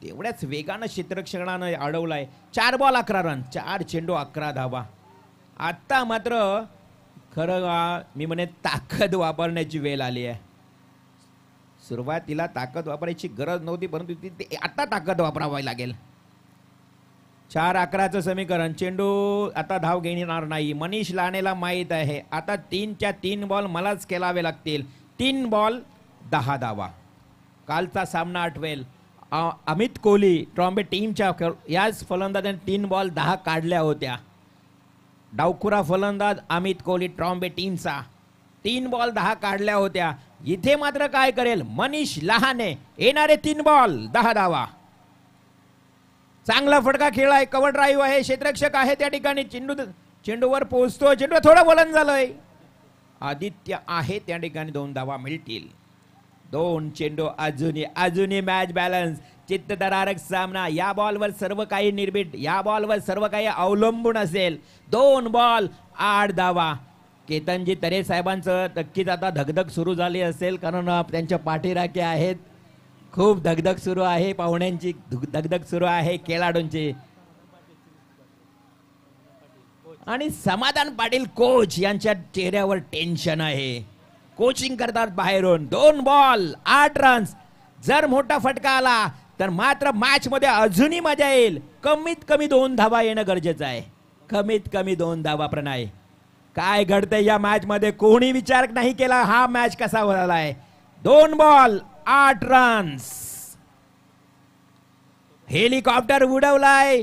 तेवढ्याच वेगानं क्षेत्ररक्षकानं अडवलाय. 4 बॉल 11 रन. 4 चेंडू 11 धावा. आता मात्र खरं मी म्हणे ताकद वापरण्याची वेळ आली आहे. सुरुवातीला ताकद वापरायची गरज नव्हती, परंतु आता ताकद वापरावी लागेल. 4-11चं समीकरण. चेंडू आता धाव घेणार नाही. मनीष लानेला माहीत आहे आता 3च्या 3 बॉल मलाच खेळावे लागतील. 3 बॉल 10 धावा. कालचा सामना आठवेल. अमित कोहली ट्रॉम्बे टीमच्या याच फलंदाजाने 3 बॉल 10 काढल्या होत्या. डावखुरा फलंदाज अमित कोहली ट्रॉम्बे टीमचा 3 बॉल 10 काढल्या होत्या. इथे मात्र काय करेल मनीष लहाने. येणारे 3 बॉल 10 धावा. चांगला फटका खेळाय. कव्हर ड्राईव्ह आहे. क्षेत्ररक्षक आहे त्या ठिकाणी. चेंडूवर पोहोचतो. चेंडू थोडा वलन झालंय. आदित्य आहे त्या ठिकाणी. 2 धावा मिळतील. 2 चेंडू अजूनही मॅच बॅलन्स. चित्तथरारक सामना. या बॉलवर सर्व काही निर्भीड, या बॉलवर सर्व काही अवलंबून असेल. 2 बॉल 8 धावा. केतनजी तरे साहेबांचं नक्कीच आता धगधग सुरू झाली असेल, कारण त्यांच्या पाठीराखे आहेत. खूप धगधग सुरू आहे. पाहुण्यांची धगधग सुरू आहे, खेळाडूंची. आणि समाधान पाटील कोच यांच्या चेहऱ्यावर टेन्शन आहे. कोचिंग करतात बाहेरून. 2 बॉल 8 रन्स. जर मोठा फटका आला तर मात्र मॅच मध्ये अजूनही मजा येईल. कमीत कमी 2 धावा येणं गरजेचं आहे. कमीत कमी 2 धावा. प्रणय, काय घडतंय या मॅच मध्ये कोणी विचार नाही केला हा मॅच कसा झालाय. 2 बॉल 8 रन्स. हेलिकॉप्टर उडवलाय.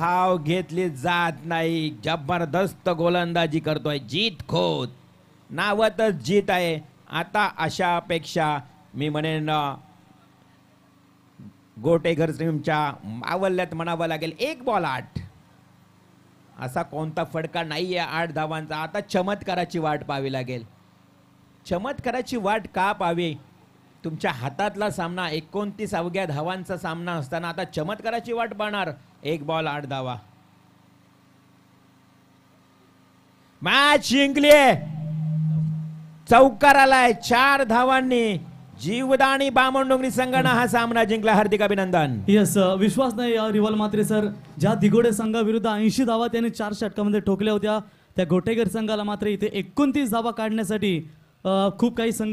धाव घेतली जात नाही. जबरदस्त गोलंदाजी करतोय जीत खोत. नावातच जीत आहे. आता अशा अपेक्षा मी म्हणेन गोटेघर टीमच्या मावल्यात म्हणावं लागेल. 1 बॉल 8. असा कोणता फटका नाहीये 8 धावांचा. आता चमत्काराची वाट पाहावी लागेल. चमत्काराची वाट का पाहावी? तुमच्या हातातला सामना 29 अवघ्या धावांचा सामना असताना आता चमत्काराची वाट पाहणार. 1 बॉल 8 धावा. मॅच जिंकलीये. चौकार आलाय 4 धावांनी. जीवदानी बामणडोंगरी संघानं हा सामना जिंकला. हार्दिक अभिनंदन. येस, विश्वास नाही रिवल मात्रे सर. ज्या दिगोडे संघाविरुद्ध 80 धावा त्याने 4 षटकामध्ये ठोकल्या होत्या, त्या गोटेघर संघाला मात्र इथे 29 धावा काढण्यासाठी खूप काही संघ